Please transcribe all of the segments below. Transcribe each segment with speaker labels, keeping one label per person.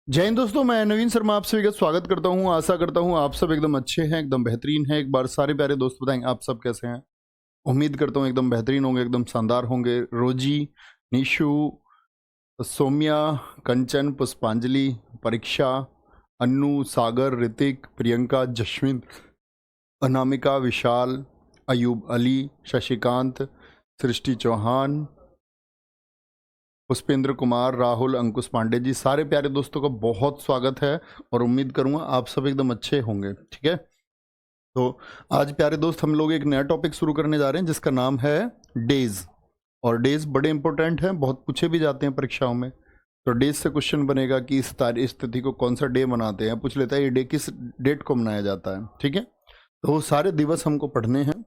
Speaker 1: जय हिंद दोस्तों, मैं नवीन शर्मा आप सभी का स्वागत करता हूं। आशा करता हूं आप सब एकदम अच्छे हैं, एकदम बेहतरीन हैं। एक बार सारे प्यारे दोस्त बताएंगे आप सब कैसे हैं। उम्मीद करता हूं एकदम बेहतरीन होंगे, एकदम शानदार होंगे। रोजी, निशु, सौम्या, कंचन, पुष्पांजलि, परीक्षा, अन्नू, सागर, ऋतिक, प्रियंका, जश्विन, अनामिका, विशाल, अयूब अली, शशिकांत, सृष्टि चौहान, पुष्पेंद्र कुमार, राहुल, अंकुश पांडे जी, सारे प्यारे दोस्तों का बहुत स्वागत है और उम्मीद करूंगा आप सब एकदम अच्छे होंगे। ठीक है, तो आज प्यारे दोस्त हम लोग एक नया टॉपिक शुरू करने जा रहे हैं जिसका नाम है डेज। और डेज बड़े इंपॉर्टेंट हैं, बहुत पूछे भी जाते हैं परीक्षाओं में। तो डेज से क्वेश्चन बनेगा कि इस तारीख इस तिथि को कौन सा डे मनाते हैं, पूछ लेता है ये डे किस डेट को मनाया जाता है। ठीक है, तो वो सारे दिवस हमको पढ़ने हैं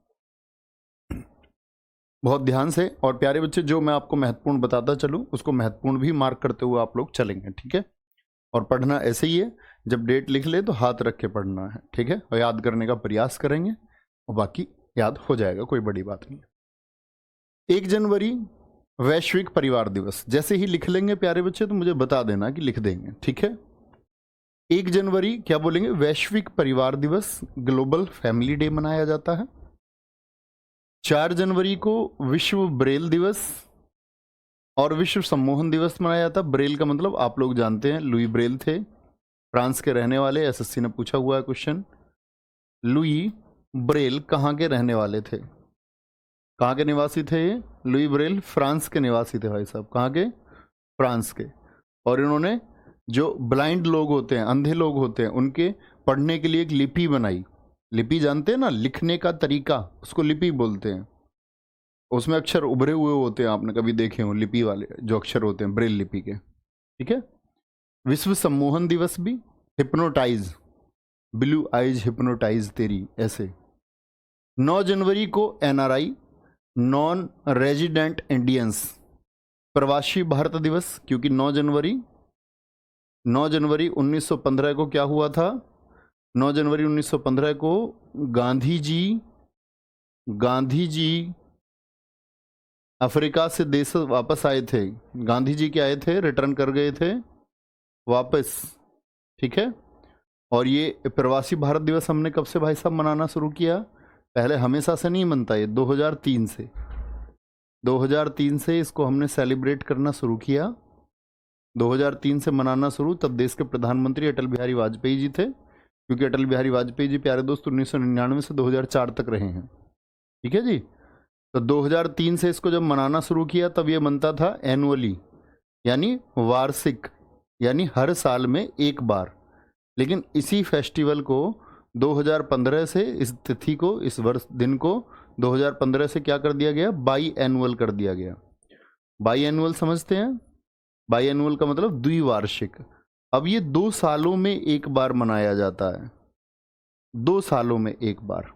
Speaker 1: बहुत ध्यान से। और प्यारे बच्चे, जो मैं आपको महत्वपूर्ण बताता चलूँ उसको महत्वपूर्ण भी मार्क करते हुए आप लोग चलेंगे। ठीक है, और पढ़ना ऐसे ही है, जब डेट लिख ले तो हाथ रख के पढ़ना है। ठीक है, और याद करने का प्रयास करेंगे और बाकी याद हो जाएगा, कोई बड़ी बात नहीं। 1 जनवरी वैश्विक परिवार दिवस। जैसे ही लिख लेंगे प्यारे बच्चे तो मुझे बता देना कि लिख देंगे। ठीक है, 1 जनवरी क्या बोलेंगे? वैश्विक परिवार दिवस, ग्लोबल फैमिली डे मनाया जाता है। 4 जनवरी को विश्व ब्रेल दिवस और विश्व सम्मोहन दिवस मनाया जाता है। ब्रेल का मतलब आप लोग जानते हैं, लुई ब्रेल थे, फ्रांस के रहने वाले। एसएससी ने पूछा हुआ है क्वेश्चन, लुई ब्रेल कहाँ के रहने वाले थे? कहाँ के निवासी थे ये? लुई ब्रेल फ्रांस के निवासी थे भाई साहब। कहाँ के? फ्रांस के। और इन्होंने जो ब्लाइंड लोग होते हैं, अंधे लोग होते हैं, उनके पढ़ने के लिए एक लिपि बनाई। लिपि जानते हैं ना, लिखने का तरीका, उसको लिपि बोलते हैं। उसमें अक्षर उभरे हुए होते हैं, आपने कभी देखे हो लिपि वाले जो अक्षर होते हैं ब्रेल लिपि के। ठीक है, विश्व सम्मोहन दिवस भी, हिप्नोटाइज, ब्लू आइज हिप्नोटाइज तेरी, ऐसे। 9 जनवरी को एनआरआई, नॉन रेजिडेंट इंडियंस, प्रवासी भारत दिवस। क्योंकि 9 जनवरी 1915 को क्या हुआ था? 9 जनवरी 1915 को गांधी जी अफ्रीका से देश वापस आए थे। गांधी जी के आए थे, रिटर्न कर गए थे वापस। ठीक है, और ये प्रवासी भारत दिवस हमने कब से भाई साहब मनाना शुरू किया? पहले हमेशा से नहीं मनता, ये 2003 से 2003 से इसको हमने सेलिब्रेट करना शुरू किया। 2003 से मनाना शुरू, तब देश के प्रधानमंत्री अटल बिहारी वाजपेयी जी थे। क्योंकि अटल बिहारी वाजपेयी जी प्यारे दोस्त 1999 से 2004 तक रहे हैं। ठीक है जी, तो 2003 से इसको जब मनाना शुरू किया तब ये मनता था एनुअली, यानी वार्षिक, यानी हर साल में एक बार। लेकिन इसी फेस्टिवल को 2015 से, इस तिथि को, इस वर्ष दिन को 2015 से क्या कर दिया गया? बाई एनुअल कर दिया गया। बाई एनुअल समझते हैं? बाई एनुअल का मतलब द्विवार्षिक। अब ये 2 सालों में एक बार मनाया जाता है, 2 सालों में एक बार।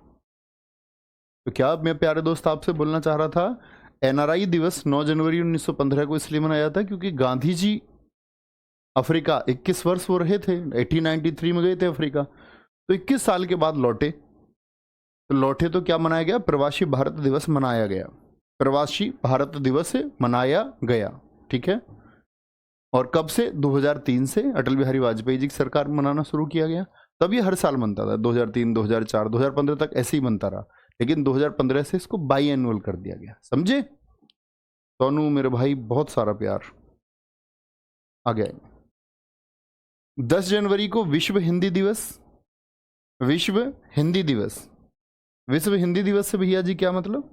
Speaker 1: तो क्या मैं प्यारे दोस्त आपसे बोलना चाह रहा था, एनआरआई दिवस 9 जनवरी 1915 को इसलिए मनाया जाता है क्योंकि गांधी जी अफ्रीका 21 वर्ष वो रहे थे, 1893 में गए थे अफ्रीका, तो 21 साल के बाद लौटे। तो लौटे तो क्या मनाया गया? प्रवासी भारत दिवस मनाया गया। प्रवासी भारत दिवस मनाया गया। ठीक है, और कब से? 2003 से अटल बिहारी वाजपेयी जी की सरकार में मनाना शुरू किया गया। तब ये हर साल बनता था, 2003, 2004, 2015 तक ऐसे ही बनता रहा। लेकिन 2015 से इसको बाई एनुअल कर दिया गया। समझे? सोनू मेरे भाई, बहुत सारा प्यार आ गया। 10 जनवरी को विश्व हिंदी दिवस। विश्व हिंदी दिवस, विश्व हिंदी दिवस से भैया जी क्या मतलब?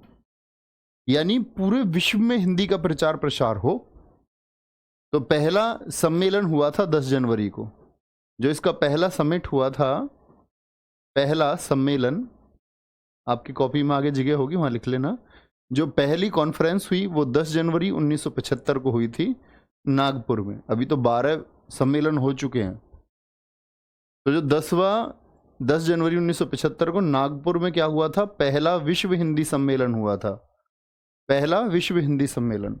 Speaker 1: यानी पूरे विश्व में हिंदी का प्रचार प्रसार हो। तो पहला सम्मेलन हुआ था 10 जनवरी को। जो इसका पहला समिट हुआ था, पहला सम्मेलन, आपकी कॉपी में आगे जगह होगी, वहां लिख लेना। जो पहली कॉन्फ्रेंस हुई वो 10 जनवरी 1975 को हुई थी नागपुर में। अभी तो 12 सम्मेलन हो चुके हैं। तो जो 10 जनवरी 1975 को नागपुर में क्या हुआ था? पहला विश्व हिंदी सम्मेलन हुआ था। पहला विश्व हिंदी सम्मेलन,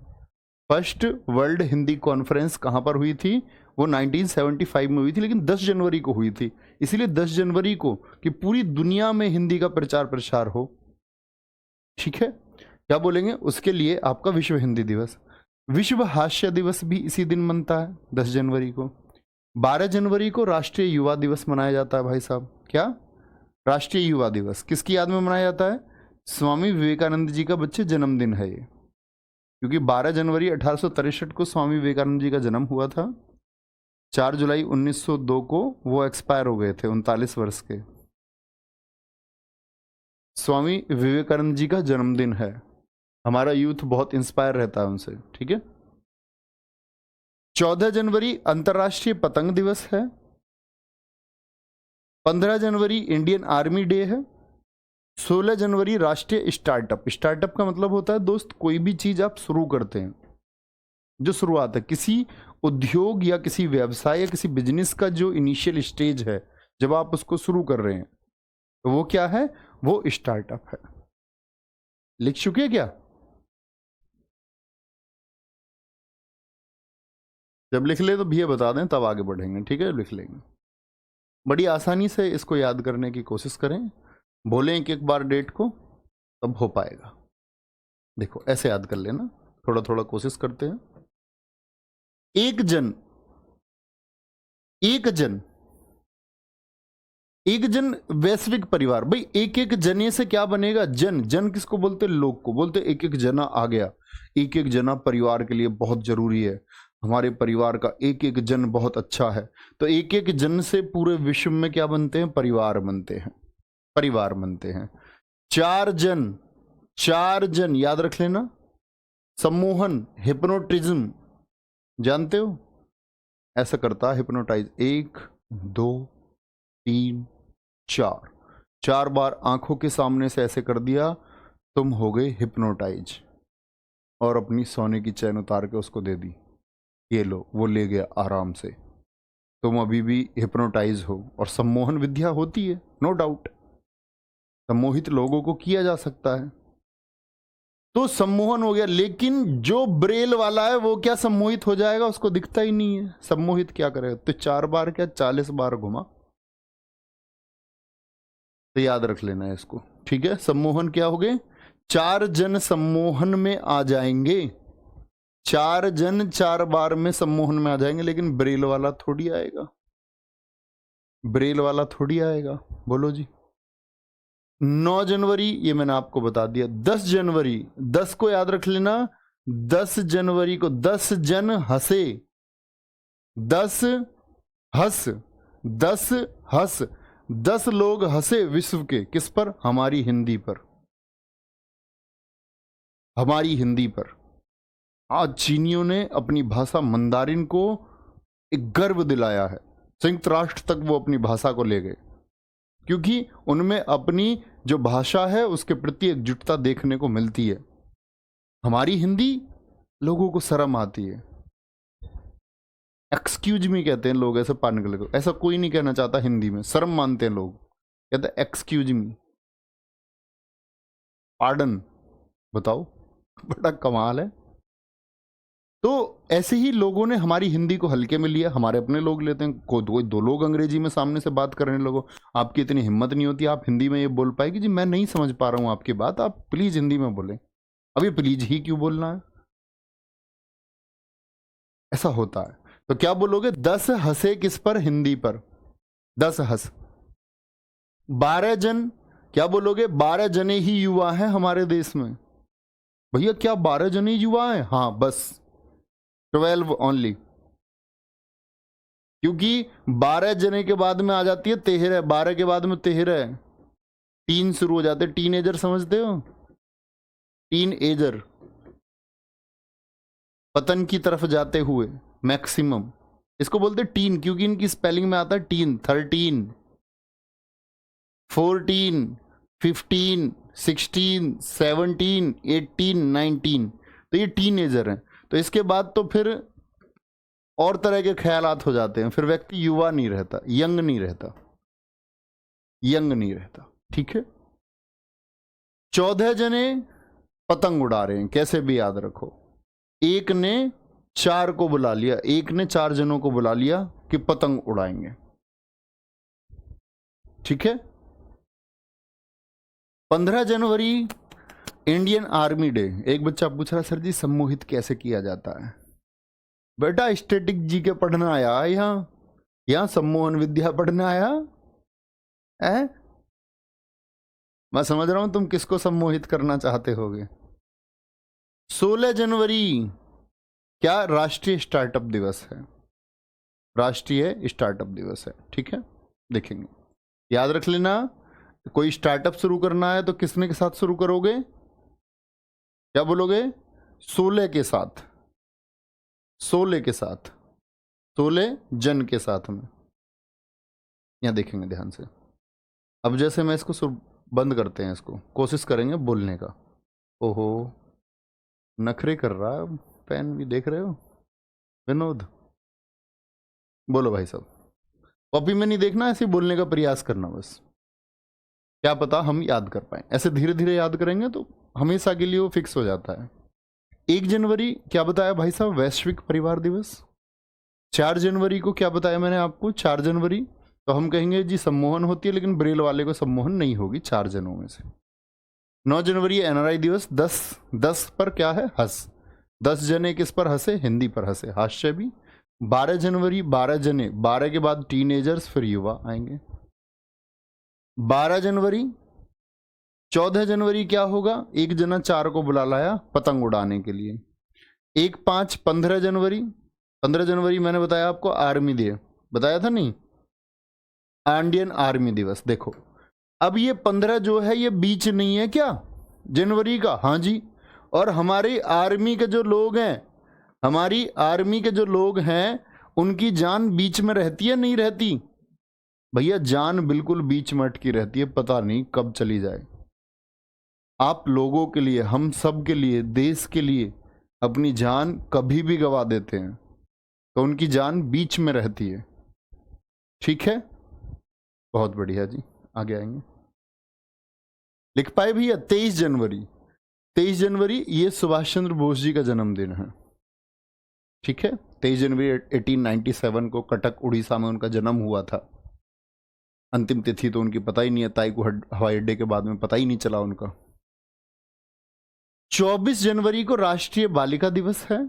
Speaker 1: फर्स्ट वर्ल्ड हिंदी कॉन्फ्रेंस कहाँ पर हुई थी? वो 1975 में हुई थी, लेकिन 10 जनवरी को हुई थी। इसीलिए 10 जनवरी को कि पूरी दुनिया में हिंदी का प्रचार प्रसार हो। ठीक है, क्या बोलेंगे उसके लिए? आपका विश्व हिंदी दिवस। विश्व हास्य दिवस भी इसी दिन मनता है, 10 जनवरी को। 12 जनवरी को राष्ट्रीय युवा दिवस मनाया जाता है भाई साहब। क्या? राष्ट्रीय युवा दिवस किसकी याद में मनाया जाता है? स्वामी विवेकानंद जी का बच्चे जन्मदिन है ये, क्योंकि 12 जनवरी 1863 को स्वामी विवेकानंद जी का जन्म हुआ था। 4 जुलाई 1902 को वो एक्सपायर हो गए थे, 39 वर्ष के। स्वामी विवेकानंद जी का जन्मदिन है। हमारा यूथ बहुत इंस्पायर रहता है उनसे, ठीक है। 14 जनवरी अंतर्राष्ट्रीय पतंग दिवस है। 15 जनवरी इंडियन आर्मी डे है। 16 जनवरी राष्ट्रीय स्टार्टअप। स्टार्टअप का मतलब होता है दोस्त, कोई भी चीज आप शुरू करते हैं, जो शुरुआत है किसी उद्योग या किसी व्यवसाय या किसी बिजनेस का, जो इनिशियल स्टेज है, जब आप उसको शुरू कर रहे हैं, तो वो क्या है? वो स्टार्टअप है। लिख चुके क्या? जब लिख ले तो भैया बता दें, तब आगे बढ़ेंगे, ठीक है। लिख लेंगे, बड़ी आसानी से इसको याद करने की कोशिश करें। बोलें एक बार डेट को, तब हो पाएगा। देखो ऐसे याद कर लेना, थोड़ा थोड़ा कोशिश करते हैं। एक जन वैश्विक परिवार। भाई एक एक जने से क्या बनेगा? जन। जन किसको बोलते? लोग को बोलते। एक एक जना आ गया। एक एक जना परिवार के लिए बहुत जरूरी है। हमारे परिवार का एक एक जन बहुत अच्छा है। तो एक एक जन से पूरे विश्व में क्या बनते हैं? परिवार बनते हैं। परिवार बनते हैं। 4 जन, 4 जन याद रख लेना। सम्मोहन, हिप्नोटिज्म जानते हो? ऐसा करता है हिप्नोटाइज। 1 2 3 4, 4 बार आंखों के सामने से ऐसे कर दिया, तुम हो गए हिप्नोटाइज। और अपनी सोने की चैन उतार के उसको दे दी, ये लो। वो ले गया आराम से। तुम अभी भी हिप्नोटाइज हो। और सम्मोहन विद्या होती है, नो डाउट। सम्मोहित लोगों को किया जा सकता है, तो सम्मोहन हो गया। लेकिन जो ब्रेल वाला है वो क्या सम्मोहित हो जाएगा? उसको दिखता ही नहीं है। सम्मोहित क्या करेगा? तो 4 बार क्या 40 बार घुमा। तो याद रख लेना है इसको, ठीक है। सम्मोहन क्या हो गए? 4 जन सम्मोहन में आ जाएंगे। 4 जन 4 बार में सम्मोहन में आ जाएंगे। लेकिन ब्रेल वाला थोड़ी आएगा, ब्रेल वाला थोड़ी आएगा। बोलो जी। 9 जनवरी ये मैंने आपको बता दिया। 10 जनवरी, 10 को याद रख लेना। 10 जनवरी को 10 जन हंसे। 10 हंस, 10 हंस, 10 लोग हंसे विश्व के। किस पर? हमारी हिंदी पर। हमारी हिंदी पर। आज चीनियों ने अपनी भाषा मंदारिन को एक गर्व दिलाया है। संयुक्त राष्ट्र तक वो अपनी भाषा को ले गए, क्योंकि उनमें अपनी जो भाषा है उसके प्रति एकजुटता देखने को मिलती है। हमारी हिंदी लोगों को शर्म आती है। एक्सक्यूज मी कहते हैं लोग ऐसे पाने के लिए। ऐसा कोई नहीं कहना चाहता हिंदी में, शर्म मानते हैं लोग, कहते हैं एक्सक्यूज मी, पार्डन। बताओ, बड़ा कमाल है। तो ऐसे ही लोगों ने हमारी हिंदी को हल्के में लिया। हमारे अपने लोग लेते हैं, कोई 2 लोग अंग्रेजी में सामने से बात करने लगो, आपकी इतनी हिम्मत नहीं होती आप हिंदी में ये बोल पाए कि जी मैं नहीं समझ पा रहा हूं आपकी बात, आप प्लीज हिंदी में बोलें। अभी प्लीज ही क्यों बोलना है? ऐसा होता है। तो क्या बोलोगे? 10 हंसे किस पर? हिंदी पर। 10 हंस। 12 जन, क्या बोलोगे? 12 जने ही युवा हैं हमारे देश में। भैया क्या 12 जने युवा हैं? हाँ बस 12 ओनली, क्योंकि 12 जने के बाद में आ जाती है 13। 12 के बाद में 13, टीन शुरू हो जाते। टीनेजर समझते हो? टीन एजर, पतन की तरफ जाते हुए, मैक्सिमम। इसको बोलते टीन, क्योंकि इनकी स्पेलिंग में आता है टीन। 13, 14, 15, 16, 17, 18, 19, तो ये टीनेजर हैं। तो इसके बाद तो फिर और तरह के ख्यालात हो जाते हैं। फिर व्यक्ति युवा नहीं रहता, यंग नहीं रहता, यंग नहीं रहता, ठीक है। 14 जने पतंग उड़ा रहे हैं, कैसे भी याद रखो। एक ने 4 को बुला लिया, एक ने 4 जनों को बुला लिया कि पतंग उड़ाएंगे, ठीक है। 15 जनवरी इंडियन आर्मी डे। एक बच्चा पूछ रहा सर जी सम्मोहित कैसे किया जाता है? बेटा स्टैटिक जी के पढ़ना आया यहाँ, यहां सम्मोहन विद्या पढ़ने आया है? मैं समझ रहा हूं तुम किसको सम्मोहित करना चाहते होगे। 16 जनवरी क्या राष्ट्रीय स्टार्टअप दिवस है, राष्ट्रीय स्टार्टअप दिवस है, ठीक है। देखेंगे, याद रख लेना, कोई स्टार्टअप शुरू करना है तो किसने के साथ शुरू करोगे, क्या बोलोगे, 16 के साथ, 16 के साथ, 16 जन के साथ में। यहां देखेंगे ध्यान से। अब जैसे मैं इसको बंद करते हैं, इसको कोशिश करेंगे बोलने का। ओहो, नखरे कर रहा है पेन भी, देख रहे हो विनोद। बोलो भाई साहब, कॉपी में नहीं देखना, ऐसे बोलने का प्रयास करना बस, क्या पता हम याद कर पाए। ऐसे धीरे धीरे याद करेंगे तो हमेशा के लिए वो फिक्स हो जाता है। 1 जनवरी क्या बताया भाई साहब, वैश्विक परिवार दिवस। 4 जनवरी को क्या बताया मैंने आपको, 4 जनवरी तो हम कहेंगे जी सम्मोहन होती है, लेकिन ब्रेल वाले को सम्मोहन नहीं होगी 4 जनों में से। 9 जनवरी एनआरआई दिवस। 10 पर क्या है, हंस। 10 जने किस पर हंसे, हिंदी पर हंसे, हास्य भी। 12 जनवरी 12 जने, 12 के बाद टीनेजर्स, फिर युवा आएंगे। 12 जनवरी 14 जनवरी क्या होगा, एक जना 4 को बुला लाया पतंग उड़ाने के लिए। 1-5 15 जनवरी, 15 जनवरी मैंने बताया आपको आर्मी डे, बताया था नहीं, इंडियन आर्मी दिवस। देखो अब ये 15 जो है ये बीच नहीं है क्या जनवरी का, हाँ जी। और हमारी आर्मी के जो लोग हैं, हमारी आर्मी के जो लोग हैं उनकी जान बीच में रहती है नहीं रहती, भैया जान बिल्कुल बीच में अटकी रहती है, पता नहीं कब चली जाए। आप लोगों के लिए, हम सब के लिए, देश के लिए अपनी जान कभी भी गवा देते हैं तो उनकी जान बीच में रहती है, ठीक है। बहुत बढ़िया जी, आगे आएंगे। लिख पाए भैया 23 जनवरी, 23 जनवरी ये सुभाष चंद्र बोस जी का जन्मदिन है, ठीक है। 23 जनवरी 1897 को कटक उड़ीसा में उनका जन्म हुआ था। अंतिम तिथि तो उनकी पता ही नहीं है, ताई को हवाई अड्डे के बाद में पता ही नहीं चला उनका। 24 जनवरी को राष्ट्रीय बालिका दिवस है।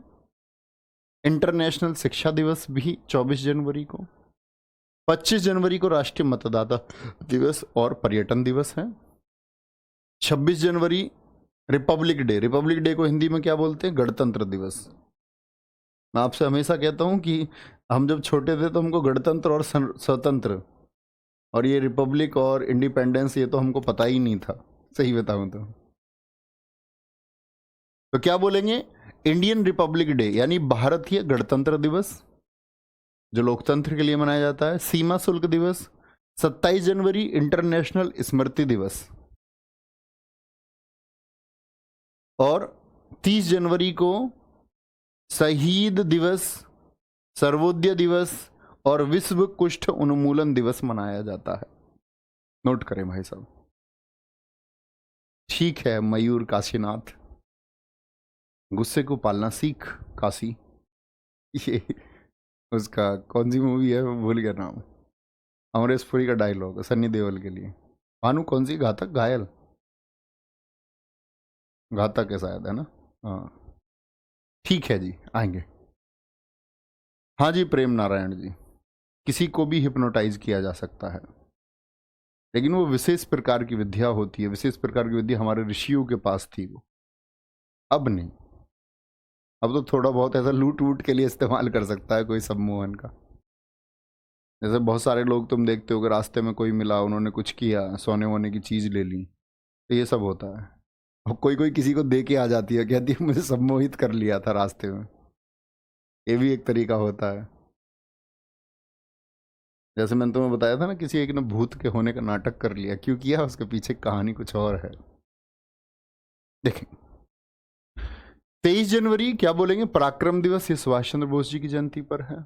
Speaker 1: इंटरनेशनल शिक्षा दिवस भी 24 जनवरी को। 25 जनवरी को राष्ट्रीय मतदाता दिवस और पर्यटन दिवस है। 26 जनवरी रिपब्लिक डे, रिपब्लिक डे को हिंदी में क्या बोलते हैं, गणतंत्र दिवस। मैं आपसे हमेशा कहता हूं कि हम जब छोटे थे तो हमको गणतंत्र और स्वतंत्र और ये रिपब्लिक और इंडिपेंडेंस ये तो हमको पता ही नहीं था, सही बताऊं तो क्या बोलेंगे, इंडियन रिपब्लिक डे यानी भारतीय गणतंत्र दिवस जो लोकतंत्र के लिए मनाया जाता है। सीमा शुल्क दिवस। 27 जनवरी इंटरनेशनल स्मृति दिवस। और 30 जनवरी को शहीद दिवस, सर्वोदय दिवस और विश्व कुष्ठ उन्मूलन दिवस मनाया जाता है। नोट करें भाई साहब, ठीक है। मयूर काशीनाथ, गुस्से को पालना सीख काशी, ये उसका कौन सी मूवी है, भूल गया नाम, अमरीश पुरी का डायलॉग सन्नी देओल के लिए। भानु कौन सी, घातक, घायल, घातक है शायद, है ना, हाँ ठीक है जी, आएंगे। हाँ जी प्रेम नारायण जी, किसी को भी हिप्नोटाइज किया जा सकता है, लेकिन वो विशेष प्रकार की विद्या होती है, विशेष प्रकार की विद्या हमारे ऋषियों के पास थी, वो अब नहीं। अब तो थोड़ा बहुत ऐसा लूट वूट के लिए इस्तेमाल कर सकता है कोई सम्मोहन का। जैसे बहुत सारे लोग तुम देखते हो कि रास्ते में कोई मिला, उन्होंने कुछ किया, सोने वोने की चीज़ ले ली, तो ये सब होता है। और कोई कोई किसी को दे के आ जाती है, कहती है मुझे सम्मोहित कर लिया था रास्ते में, ये भी एक तरीका होता है। जैसे मैंने तुम्हें बताया था ना, किसी एक ने भूत के होने का नाटक कर लिया, क्यों किया, उसके पीछे कहानी कुछ और है। देखें 23 जनवरी क्या बोलेंगे, पराक्रम दिवस, ये सुभाष चंद्र बोस जी की जयंती पर है।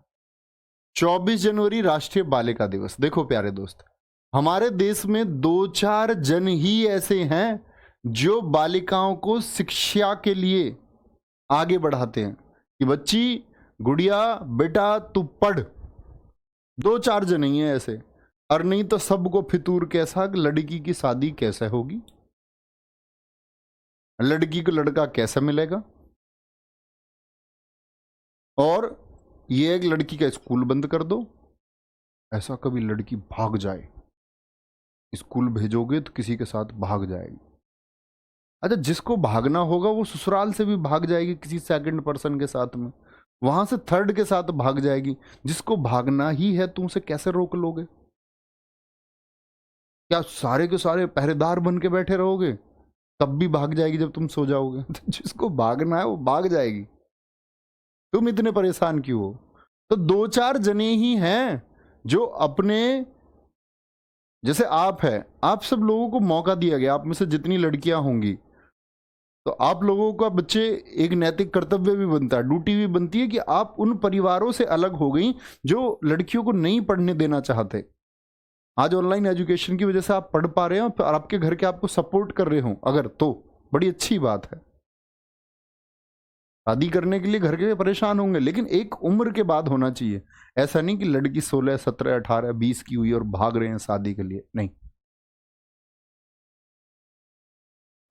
Speaker 1: 24 जनवरी राष्ट्रीय बालिका दिवस। देखो प्यारे दोस्त, हमारे देश में 2-4 जन ही ऐसे हैं जो बालिकाओं को शिक्षा के लिए आगे बढ़ाते हैं कि बच्ची, गुड़िया, बेटा तू पढ़। 2-4 जन ही हैं ऐसे, और नहीं तो सबको फितूर कैसा, लड़की की शादी कैसे होगी, लड़की को लड़का कैसे मिलेगा, और ये एक लड़की का स्कूल बंद कर दो, ऐसा कभी लड़की भाग जाए, स्कूल भेजोगे तो किसी के साथ भाग जाएगी। अच्छा, जिसको भागना होगा वो ससुराल से भी भाग जाएगी किसी सेकंड पर्सन के साथ में, वहां से थर्ड के साथ भाग जाएगी। जिसको भागना ही है तुम उसे कैसे रोक लोगे? क्या सारे के सारे पहरेदार बन के बैठे रहोगे? तब भी भाग जाएगी जब तुम सो जाओगे। तो जिसको भागना है वो भाग जाएगी, तुम इतने परेशान क्यों हो? तो दो चार जने ही हैं जो अपने, जैसे आप है, आप सब लोगों को मौका दिया गया, आप में से जितनी लड़कियां होंगी, तो आप लोगों का बच्चे एक नैतिक कर्तव्य भी बनता है, ड्यूटी भी बनती है कि आप उन परिवारों से अलग हो गई जो लड़कियों को नहीं पढ़ने देना चाहते। आज ऑनलाइन एजुकेशन की वजह से आप पढ़ पा रहे हो और आपके घर के आपको सपोर्ट कर रहे हो अगर, तो बड़ी अच्छी बात है। शादी करने के लिए घर के परेशान होंगे, लेकिन एक उम्र के बाद होना चाहिए। ऐसा नहीं कि लड़की 16, 17, 18, 20 की हुई और भाग रहे हैं शादी के लिए, नहीं।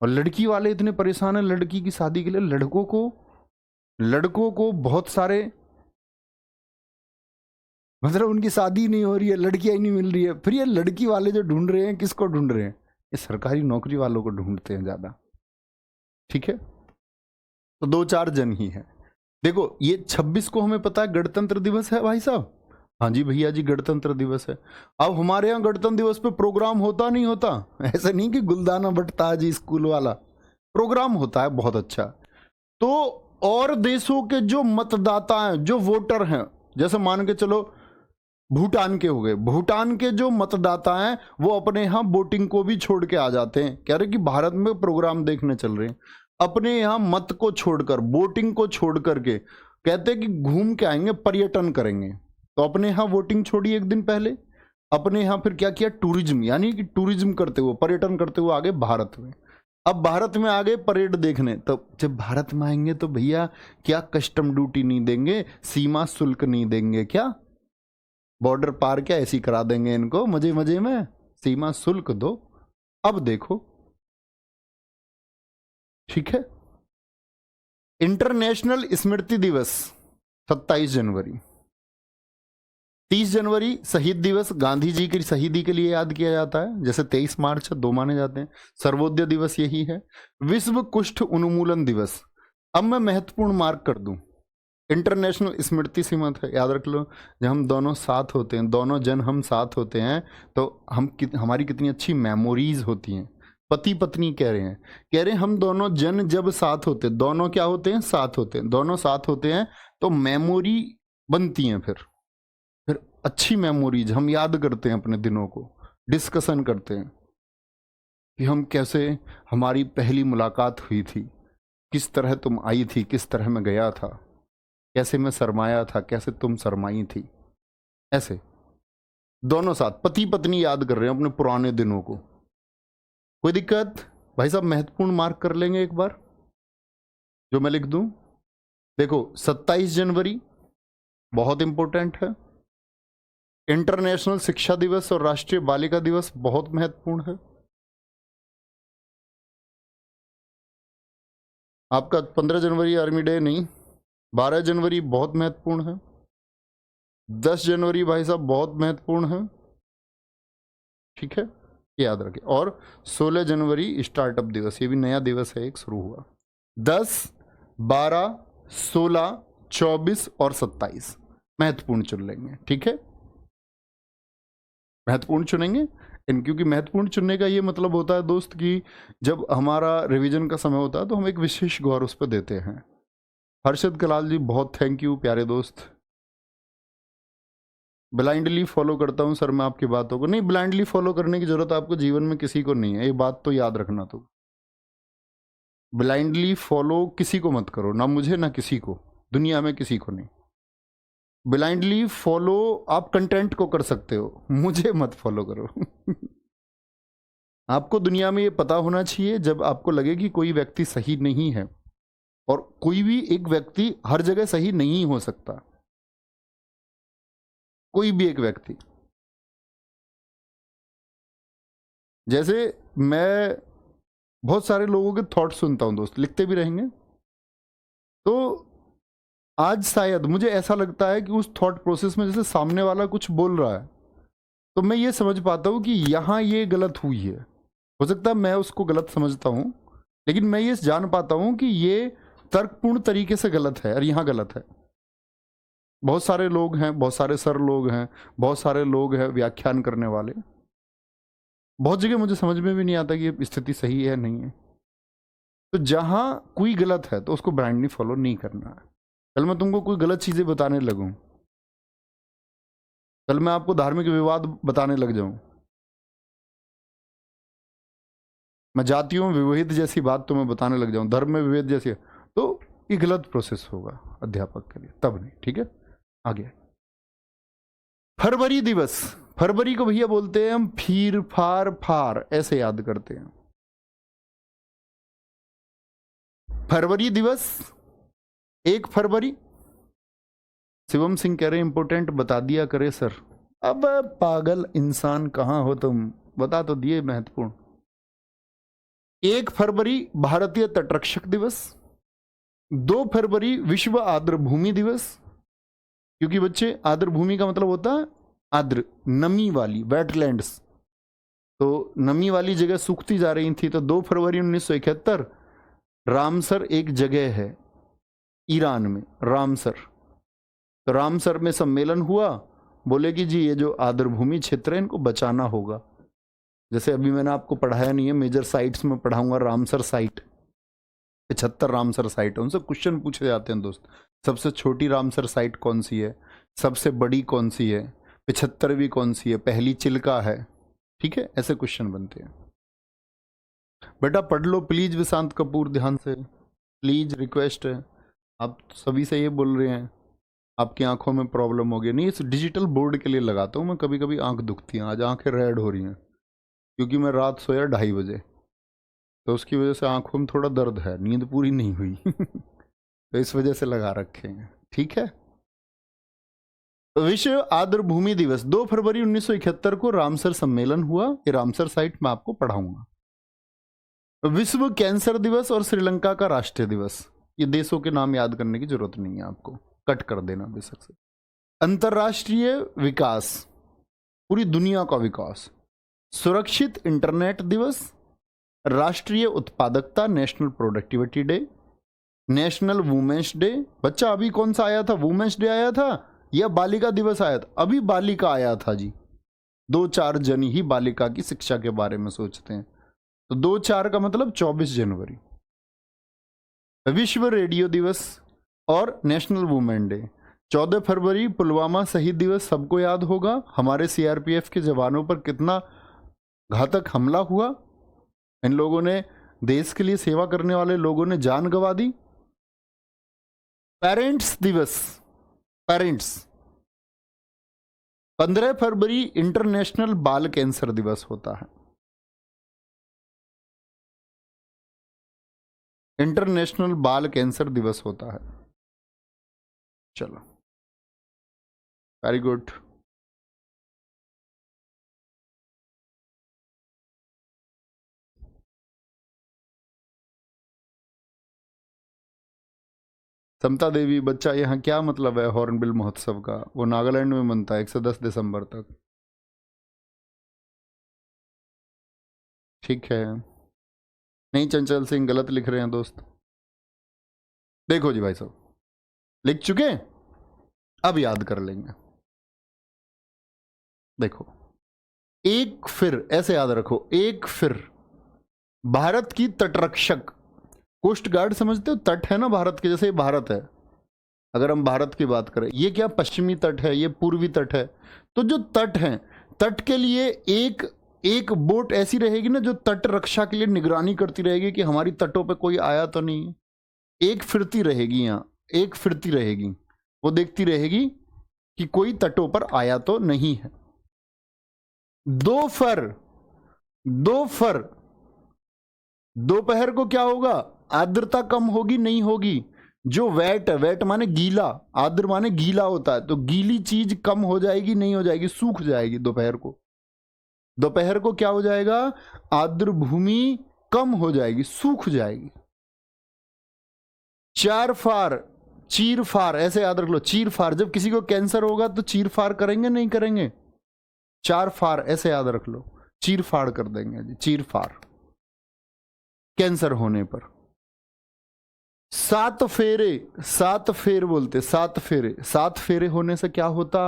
Speaker 1: और लड़की वाले इतने परेशान हैं लड़की की शादी के लिए। लड़कों को बहुत सारे, मतलब उनकी शादी नहीं हो रही है, लड़कियां ही नहीं मिल रही है। फिर ये लड़की वाले जो ढूंढ रहे हैं, किसको ढूंढ रहे हैं? ये सरकारी नौकरी वालों को ढूंढते हैं ज्यादा, ठीक है। तो दो चार जन ही है। देखो, ये 26 को हमें पता है गणतंत्र दिवस है भाई साहब। हाँ जी भैया जी, गणतंत्र दिवस है। अब हमारे यहाँ गणतंत्र दिवस पे प्रोग्राम होता नहीं होता? ऐसा नहीं कि गुलदाना बंटता है जी स्कूल वाला, प्रोग्राम होता है बहुत अच्छा। तो और देशों के जो मतदाता हैं, जो वोटर हैं, जैसे मान के चलो भूटान के हो गए, भूटान के जो मतदाता हैं वो अपने यहाँ वोटिंग को भी छोड़ के आ जाते हैं, कह रहे कि भारत में प्रोग्राम देखने चल रहे हैं। अपने यहाँ मत को छोड़कर, वोटिंग को छोड़ करके कहते हैं कि घूम के आएंगे, पर्यटन करेंगे। तो अपने यहाँ वोटिंग छोड़ी एक दिन पहले, अपने यहाँ फिर क्या किया, टूरिज्म, यानी कि टूरिज्म करते हुए, पर्यटन करते हुए आगे भारत में। अब भारत में आ गए परेड देखने। तो जब भारत में आएंगे तो भैया क्या कस्टम ड्यूटी नहीं देंगे, सीमा शुल्क नहीं देंगे क्या? बॉर्डर पार क्या ऐसी करा देंगे इनको मजे मजे में? सीमा शुल्क दो। अब देखो, ठीक है। इंटरनेशनल स्मृति दिवस 27 जनवरी। 30 जनवरी शहीद दिवस, गांधी जी की शहीदी के लिए याद किया जाता है, जैसे 23 मार्च दो माने जाते हैं। सर्वोदय दिवस यही है। विश्व कुष्ठ उन्मूलन दिवस। अब मैं महत्वपूर्ण मार्क कर दूं, इंटरनेशनल स्मृति सीमत है, याद रख लो। जब हम दोनों साथ होते हैं, दोनों जन हम साथ होते हैं, तो हमारी कितनी अच्छी मेमोरीज होती हैं। पति पत्नी कह रहे हैं हम दोनों जन जब साथ होते, दोनों क्या होते हैं, साथ होते हैं, दोनों साथ होते हैं तो मेमोरी बनती हैं। फिर अच्छी मेमोरीज हम याद करते हैं, अपने दिनों को डिस्कशन करते हैं कि हम कैसे, हमारी पहली मुलाकात हुई थी, किस तरह तुम आई थी, किस तरह मैं गया था, कैसे मैं शर्माया था, कैसे तुम शर्माई थी। ऐसे दोनों साथ पति पत्नी याद कर रहे हैं अपने पुराने दिनों को। कोई दिक्कत? भाई साहब महत्वपूर्ण मार्क कर लेंगे एक बार जो मैं लिख दूं। देखो 27 जनवरी बहुत इंपॉर्टेंट है। इंटरनेशनल शिक्षा दिवस और राष्ट्रीय बालिका दिवस बहुत महत्वपूर्ण है। आपका 15 जनवरी आर्मी डे नहीं, 12 जनवरी बहुत महत्वपूर्ण है। 10 जनवरी भाई साहब बहुत महत्वपूर्ण है, ठीक है, याद रखें। और 16 जनवरी स्टार्टअप दिवस, ये भी नया दिवस है, एक शुरू हुआ। 10, 12, 16, 24 और 27 महत्वपूर्ण चुन लेंगे, ठीक है। महत्वपूर्ण चुनेंगे क्योंकि महत्वपूर्ण चुनने का ये मतलब होता है दोस्त कि जब हमारा रिवीजन का समय होता है तो हम एक विशेष गौर उस पर देते हैं। हर्षद कलाल जी बहुत थैंक यू प्यारे दोस्त। ब्लाइंडली फॉलो करता हूं सर मैं आपकी बातों को। नहीं, ब्लाइंडली फॉलो करने की जरूरत आपको जीवन में किसी को नहीं है, ये बात तो याद रखना। तो ब्लाइंडली फॉलो किसी को मत करो, ना मुझे ना किसी को, दुनिया में किसी को नहीं। ब्लाइंडली फॉलो आप कंटेंट को कर सकते हो, मुझे मत फॉलो करो। आपको दुनिया में ये पता होना चाहिए, जब आपको लगे कि कोई व्यक्ति सही नहीं है, और कोई भी एक व्यक्ति हर जगह सही नहीं हो सकता, कोई भी एक व्यक्ति। जैसे मैं बहुत सारे लोगों के थॉट सुनता हूं दोस्त, लिखते भी रहेंगे, तो आज शायद मुझे ऐसा लगता है कि उस थॉट प्रोसेस में जैसे सामने वाला कुछ बोल रहा है तो मैं ये समझ पाता हूँ कि यहाँ ये गलत हुई है। हो सकता है मैं उसको गलत समझता हूँ, लेकिन मैं ये जान पाता हूँ कि ये तर्कपूर्ण तरीके से गलत है और यहाँ गलत है। बहुत सारे लोग हैं, बहुत सारे सर लोग हैं, बहुत सारे लोग हैं व्याख्यान करने वाले, बहुत जगह मुझे समझ में भी नहीं आता कि ये स्थिति सही है नहीं है। तो जहां कोई गलत है तो उसको ब्लाइंडली फॉलो नहीं करना है। कल मैं तुमको कोई गलत चीजें बताने लगूं, कल मैं आपको धार्मिक विवाद बताने लग जाऊं, मैं जातियों में विभेद जैसी बात तुम्हें बताने लग जाऊं, धर्म में विभेद जैसी, तो ये गलत प्रोसेस होगा अध्यापक के लिए, तब नहीं। ठीक है, आगे। फरवरी दिवस, फरवरी को भैया बोलते हैं हम फीर फार फार, ऐसे याद करते हैं। फरवरी दिवस 1 फरवरी। शिवम सिंह कह रहे हैं इंपोर्टेंट बता दिया करे सर। अब पागल इंसान कहां हो तुम, बता तो दिए महत्वपूर्ण। 1 फरवरी भारतीय तटरक्षक दिवस। 2 फरवरी विश्व आर्द्र भूमि दिवस, क्योंकि बच्चे आर्द्र भूमि का मतलब होता है आर्द्र, नमी वाली, वेटलैंड्स। तो नमी वाली जगह सूखती जा रही थी, तो 2 फरवरी 1971 रामसर एक जगह है ईरान में, रामसर। तो रामसर में सम्मेलन हुआ, बोले कि जी ये जो आर्द्र भूमि क्षेत्र है इनको बचाना होगा। जैसे अभी मैंने आपको पढ़ाया नहीं है, मेजर साइट्स में पढ़ाऊंगा। रामसर साइट 75 रामसर साइट है, उनसे क्वेश्चन पूछे जाते हैं दोस्त। सबसे छोटी रामसर साइट कौन सी है, सबसे बड़ी कौन सी है, 75वीं कौन सी है, पहली चिल्का है। ठीक है, ऐसे क्वेश्चन बनते हैं। बेटा पढ़ लो प्लीज विशांत कपूर, ध्यान से प्लीज, रिक्वेस्ट है। आप सभी से ये बोल रहे हैं आपकी आंखों में प्रॉब्लम हो गई। नहीं, इस डिजिटल बोर्ड के लिए लगाता हूँ मैं, कभी कभी आंख दुखती है, आज आंखें रेड हो रही हैं क्योंकि मैं रात सोया 2:30 बजे, तो उसकी वजह से आंखों में थोड़ा दर्द है, नींद पूरी नहीं हुई तो इस वजह से लगा रखे हैं। ठीक है, विश्व आर्द्र भूमि दिवस 2 फरवरी 1971 को रामसर सम्मेलन हुआ। ये रामसर साइट मैं आपको पढ़ाऊंगा। विश्व कैंसर दिवस और श्रीलंका का राष्ट्रीय दिवस, ये देशों के नाम याद करने की जरूरत नहीं है आपको, कट कर देना बेशक से। अंतरराष्ट्रीय विकास, पूरी दुनिया का विकास। सुरक्षित इंटरनेट दिवस, राष्ट्रीय उत्पादकता, national productivity day, national women's day. बच्चा अभी कौन सा आया था, वुमेन्स डे आया था या बालिका दिवस आया था? अभी बालिका आया था जी। 2-4 जन ही बालिका की शिक्षा के बारे में सोचते हैं, तो 2-4 का मतलब 24 जनवरी। विश्व रेडियो दिवस और नेशनल वुमेन डे। 14 फरवरी पुलवामा शहीद दिवस, सबको याद होगा। हमारे सीआरपीएफ के जवानों पर कितना घातक हमला हुआ, इन लोगों ने, देश के लिए सेवा करने वाले लोगों ने जान गंवा दी। पेरेंट्स दिवस, पेरेंट्स। 15 फरवरी इंटरनेशनल बाल कैंसर दिवस होता है, इंटरनेशनल बाल कैंसर दिवस होता है। चलो, वेरी गुड। समता देवी, बच्चा यहाँ क्या मतलब है हॉर्नबिल महोत्सव का? वो नागालैंड में मनता है 110 दिसंबर तक। ठीक है, नहीं चंचल सिंह गलत लिख रहे हैं दोस्त। देखो जी भाई साहब, लिख चुके, अब याद कर लेंगे। देखो, एक फिर, ऐसे याद रखो, एक फिर भारत की तटरक्षक, कोस्ट गार्ड समझते हो? तट है ना भारत के, जैसे भारत है, अगर हम भारत की बात करें, ये क्या पश्चिमी तट है, ये पूर्वी तट है। तो जो तट है, तट के लिए एक बोट ऐसी रहेगी ना जो तट रक्षा के लिए निगरानी करती रहेगी कि हमारी तटों पे कोई आया तो नहीं। एक फिरती रहेगी, यहाँ एक फिरती रहेगी, वो देखती रहेगी कि कोई तटों पर आया तो नहीं है। 2 फर, दोपहर को क्या होगा? आर्द्रता कम होगी, नहीं होगी। जो वेट है, वेट माने गीला, आर्द्र माने गीला होता है, तो गीली चीज कम हो जाएगी, नहीं हो जाएगी, सूख जाएगी। दोपहर को क्या हो जाएगा? आर्द्र भूमि कम हो जाएगी, सूख जाएगी। 4 फार, चीर फार, ऐसे याद रख लो, चीर फार। जब किसी को कैंसर होगा तो चीर फार करेंगे, नहीं करेंगे? 4 फाड़, ऐसे याद रख लो, चीर फाड़ कर देंगे जी, चीर फाड़ कैंसर होने पर। 7 फेरे, 7 फेर बोलते, 7 फेरे, 7 फेरे होने से क्या होता,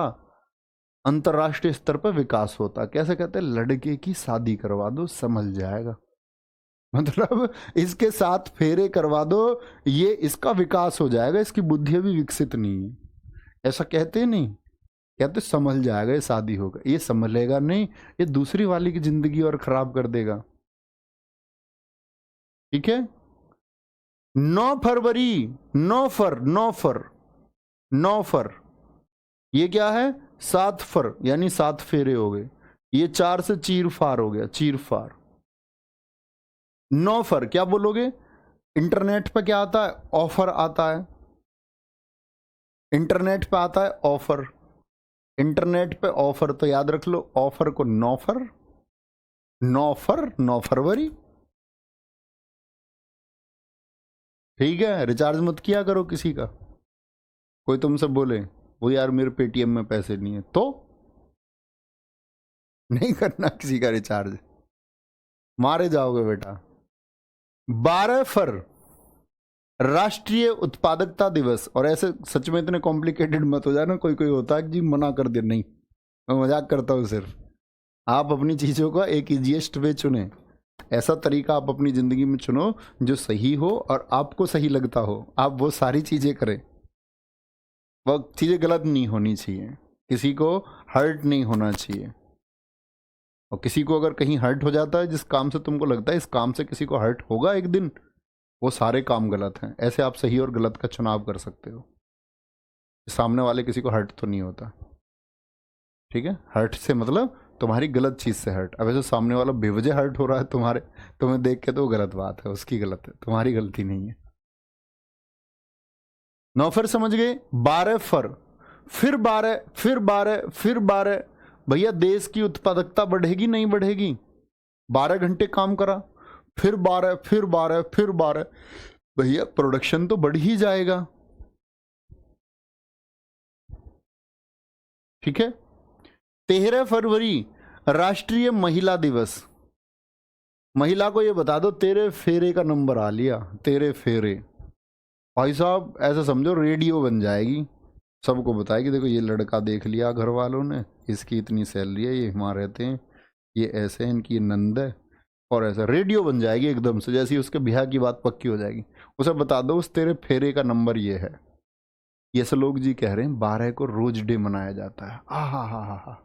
Speaker 1: अंतरराष्ट्रीय स्तर पर विकास होता। कैसे कहते हैं, लड़के की शादी करवा दो संभल जाएगा, मतलब इसके 7 फेरे करवा दो, ये इसका विकास हो जाएगा, इसकी बुद्धि अभी विकसित नहीं है, ऐसा कहते नहीं, कहते संभल जाएगा, ये शादी होगा, ये संभलेगा नहीं, ये दूसरी वाली की जिंदगी और खराब कर देगा। ठीक है। 9 फरवरी, 9 फर, 9 फर, 9 फर, ये क्या है, 7 फर, यानी 7 फेरे हो गए, ये 4 से चीर फार हो गया, चीर फार। 9 फर क्या बोलोगे, इंटरनेट पे क्या आता है, ऑफर आता है, इंटरनेट पे आता है ऑफर, इंटरनेट पे ऑफर, तो याद रख लो ऑफर को 9 फर, 9 फर, 9 फरवरी। ठीक है, रिचार्ज मत किया करो किसी का, कोई तुमसे बोले वो यार मेरे पेटीएम में पैसे नहीं है, तो नहीं करना किसी का रिचार्ज, मारे जाओगे बेटा। 12 फर राष्ट्रीय उत्पादकता दिवस, और ऐसे सच में इतने कॉम्प्लिकेटेड मत हो जाना, कोई कोई होता है कि जी मना कर दे, नहीं मैं मजाक करता हूँ, सिर्फ आप अपनी चीज़ों का एक इजीएस्ट वे चुने, ऐसा तरीका आप अपनी ज़िंदगी में चुनो जो सही हो और आपको सही लगता हो, आप वो सारी चीज़ें करें, वो चीज़ें गलत नहीं होनी चाहिए, किसी को हर्ट नहीं होना चाहिए, और किसी को अगर कहीं हर्ट हो जाता है जिस काम से तुमको लगता है इस काम से किसी को हर्ट होगा एक दिन, वो सारे काम गलत हैं, ऐसे आप सही और गलत का चुनाव कर सकते हो। सामने वाले किसी को हर्ट तो नहीं होता, ठीक है, हर्ट से मतलब तुम्हारी गलत चीज़ से हर्ट। अब ऐसे सामने वाला बेवजह हर्ट हो रहा है तुम्हारे, तुम्हें देख के, तो वो गलत बात है, उसकी गलत है, तुम्हारी गलती नहीं है। 9 फर समझ गए। 12 फर, फिर 12, फिर 12, फिर 12, भैया देश की उत्पादकता बढ़ेगी नहीं बढ़ेगी, 12 घंटे काम करा, फिर 12, फिर 12, फिर 12, भैया प्रोडक्शन तो बढ़ ही जाएगा। ठीक है। 13 फरवरी राष्ट्रीय महिला दिवस, महिला को ये बता दो तेरे फेरे का नंबर आ लिया, तेरे फेरे, भाई साहब ऐसा समझो रेडियो बन जाएगी, सबको बताएगी देखो ये लड़का देख लिया घर वालों ने, इसकी इतनी सैलरी है, ये वहाँ रहते हैं, ये ऐसे हैं, इनकी ये नंद है, और ऐसा रेडियो बन जाएगी एकदम से, जैसे ही उसके ब्याह की बात पक्की हो जाएगी, उसे बता दो उस तेरे फेरे का नंबर ये है। ये सब लोग जी कह रहे हैं 12 को रोज डे मनाया जाता है, हा,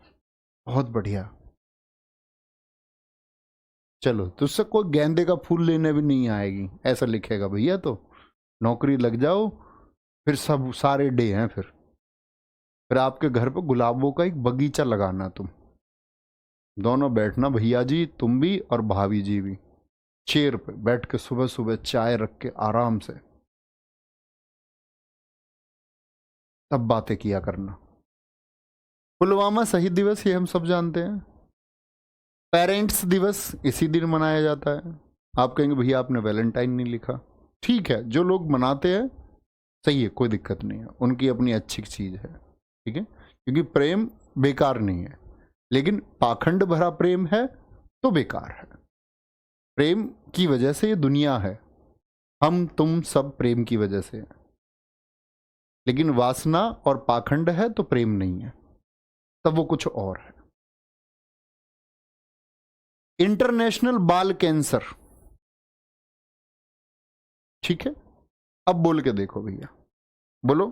Speaker 1: बहुत बढ़िया। चलो तुझसे कोई गेंदे का फूल लेने भी नहीं आएगी, ऐसा लिखेगा भैया, तो नौकरी लग जाओ, फिर सब सारे डे हैं, फिर आपके घर पे गुलाबों का एक बगीचा लगाना, तुम दोनों बैठना भैया जी, तुम भी और भाभी जी भी, चेयर पे बैठ के सुबह सुबह चाय रख के आराम से तब बातें किया करना। पुलवामा शहीद दिवस ये हम सब जानते हैं। पेरेंट्स दिवस इसी दिन मनाया जाता है। आप कहेंगे भैया आपने वैलेंटाइन नहीं लिखा, ठीक है, जो लोग मनाते हैं सही है, कोई दिक्कत नहीं है, उनकी अपनी अच्छी चीज़ है, ठीक है, क्योंकि प्रेम बेकार नहीं है, लेकिन पाखंड भरा प्रेम है तो बेकार है। प्रेम की वजह से ये दुनिया है, हम तुम सब प्रेम की वजह से है, लेकिन वासना और पाखंड है तो प्रेम नहीं है, तब वो कुछ और है। इंटरनेशनल बाल कैंसर, ठीक है, अब बोल के देखो भैया, बोलो।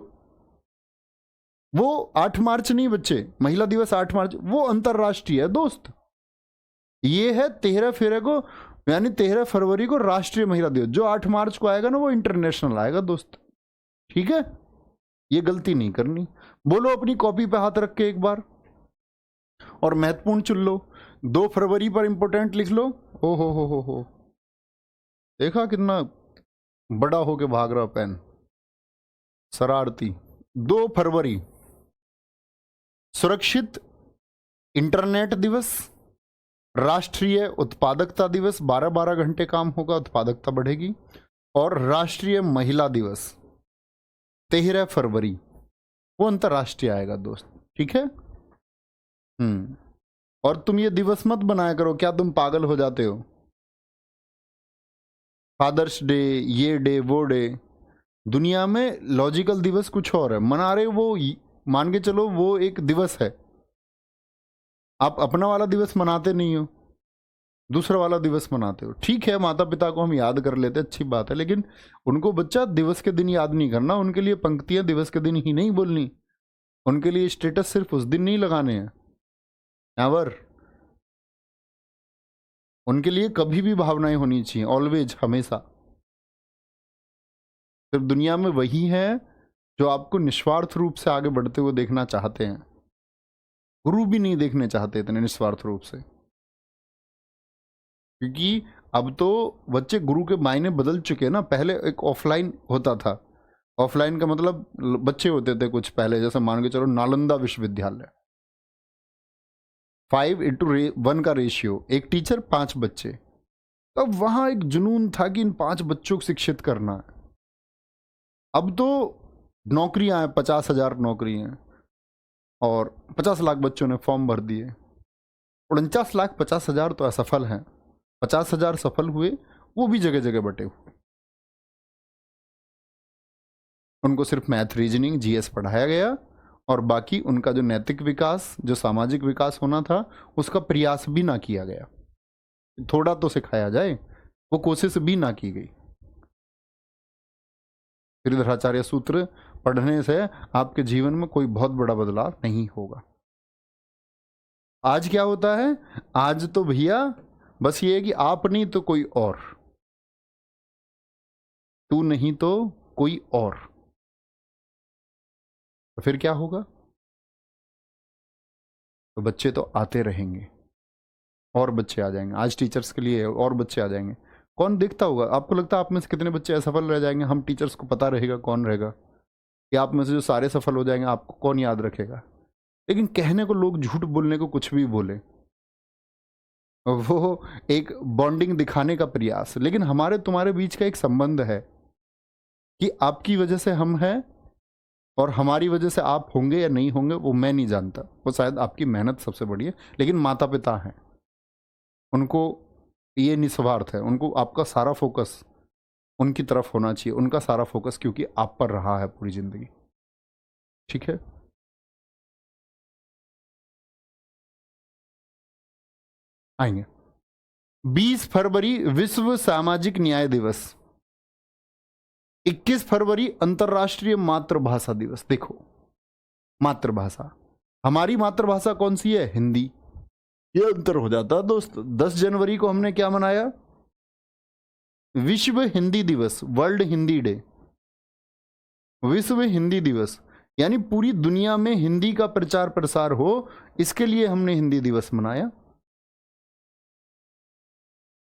Speaker 1: वो 8 मार्च नहीं बच्चे, महिला दिवस 8 मार्च, वो अंतरराष्ट्रीय है दोस्त, ये है 13 फेरे को, यानी 13 फरवरी को राष्ट्रीय महिला दिवस, जो 8 मार्च को आएगा ना वो इंटरनेशनल आएगा दोस्त, ठीक है, ये गलती नहीं करनी। बोलो अपनी कॉपी पे हाथ रख के एक बार, और महत्वपूर्ण चुन लो, 2 फरवरी पर इंपोर्टेंट लिख लो। ओ हो, देखा कितना बड़ा होके भाग रहा पेन, शरारती। 2 फरवरी सुरक्षित इंटरनेट दिवस, राष्ट्रीय उत्पादकता दिवस, 12-12 घंटे काम होगा, उत्पादकता बढ़ेगी, और राष्ट्रीय महिला दिवस 13 फरवरी, वो अंतरराष्ट्रीय आएगा दोस्त, ठीक है। और तुम ये दिवस मत बनाया करो, क्या तुम पागल हो जाते हो? फादर्स डे, ये डे, वो डे, दुनिया में लॉजिकल दिवस कुछ और है, मना रहे वो, मान के चलो वो एक दिवस है, आप अपना वाला दिवस मनाते नहीं हो, दूसरा वाला दिवस मनाते हो। ठीक है, माता पिता को हम याद कर लेते, अच्छी बात है, लेकिन उनको बच्चा दिवस के दिन याद नहीं करना, उनके लिए पंक्तियां दिवस के दिन ही नहीं बोलनी, उनके लिए स्टेटस सिर्फ उस दिन नहीं लगाने हैं, एवर। उनके लिए कभी भी भावनाएं होनी चाहिए, ऑलवेज, हमेशा। सिर्फ दुनिया में वही है जो आपको निस्वार्थ रूप से आगे बढ़ते हुए देखना चाहते हैं। गुरु भी नहीं देखने चाहते इतने निस्वार्थ रूप से, क्योंकि अब तो बच्चे गुरु के मायने बदल चुके हैं ना। पहले एक ऑफलाइन होता था, ऑफलाइन का मतलब बच्चे होते थे कुछ पहले, जैसे मान के चलो नालंदा विश्वविद्यालय, 5:1 का रेशियो, एक टीचर 5 बच्चे। तब वहां एक जुनून था कि इन 5 बच्चों को शिक्षित करना है। अब तो नौकरियां हैं, 50,000 नौकरी हैं, और 50 लाख बच्चों ने फॉर्म भर दिए। 49,50,000 तो असफल हैं, 50,000 सफल हुए, वो भी जगह जगह बटे हुए। उनको सिर्फ मैथ, रीजनिंग, जीएस पढ़ाया गया, और बाकी उनका जो नैतिक विकास, जो सामाजिक विकास होना था, उसका प्रयास भी ना किया गया। थोड़ा तो सिखाया जाए, वो कोशिश भी ना की गई। श्रीधराचार्य सूत्र पढ़ने से आपके जीवन में कोई बहुत बड़ा बदलाव नहीं होगा। आज क्या होता है? आज तो भैया बस ये है कि आप नहीं तो कोई और, तू नहीं तो कोई और, तो फिर क्या होगा? तो बच्चे तो आते रहेंगे, और बच्चे आ जाएंगे। आज टीचर्स के लिए और बच्चे आ जाएंगे। कौन देखता होगा? आपको लगता है आप में से कितने बच्चे असफल रह जाएंगे? हम टीचर्स को पता रहेगा कौन रहेगा? कि आप में से जो सारे सफल हो जाएंगे, आपको कौन याद रखेगा? लेकिन कहने को लोग झूठ बोलने को कुछ भी बोले, वो एक बॉन्डिंग दिखाने का प्रयास। लेकिन हमारे तुम्हारे बीच का एक संबंध है कि आपकी वजह से हम हैं, और हमारी वजह से आप होंगे या नहीं होंगे वो मैं नहीं जानता, वो शायद आपकी मेहनत सबसे बड़ी है। लेकिन माता पिता हैं, उनको ये निस्वार्थ है, उनको आपका सारा फोकस उनकी तरफ होना चाहिए, उनका सारा फोकस, क्योंकि आप पर रहा है पूरी जिंदगी। ठीक है, आएंगे। 20 फरवरी विश्व सामाजिक न्याय दिवस, 21 फरवरी अंतर्राष्ट्रीय मातृभाषा दिवस। देखो, मातृभाषा, हमारी मातृभाषा कौन सी है? हिंदी। ये अंतर हो जाता है दोस्त। 10 जनवरी को हमने क्या मनाया? विश्व हिंदी दिवस, वर्ल्ड हिंदी डे, विश्व हिंदी दिवस, यानी पूरी दुनिया में हिंदी का प्रचार प्रसार हो, इसके लिए हमने हिंदी दिवस मनाया।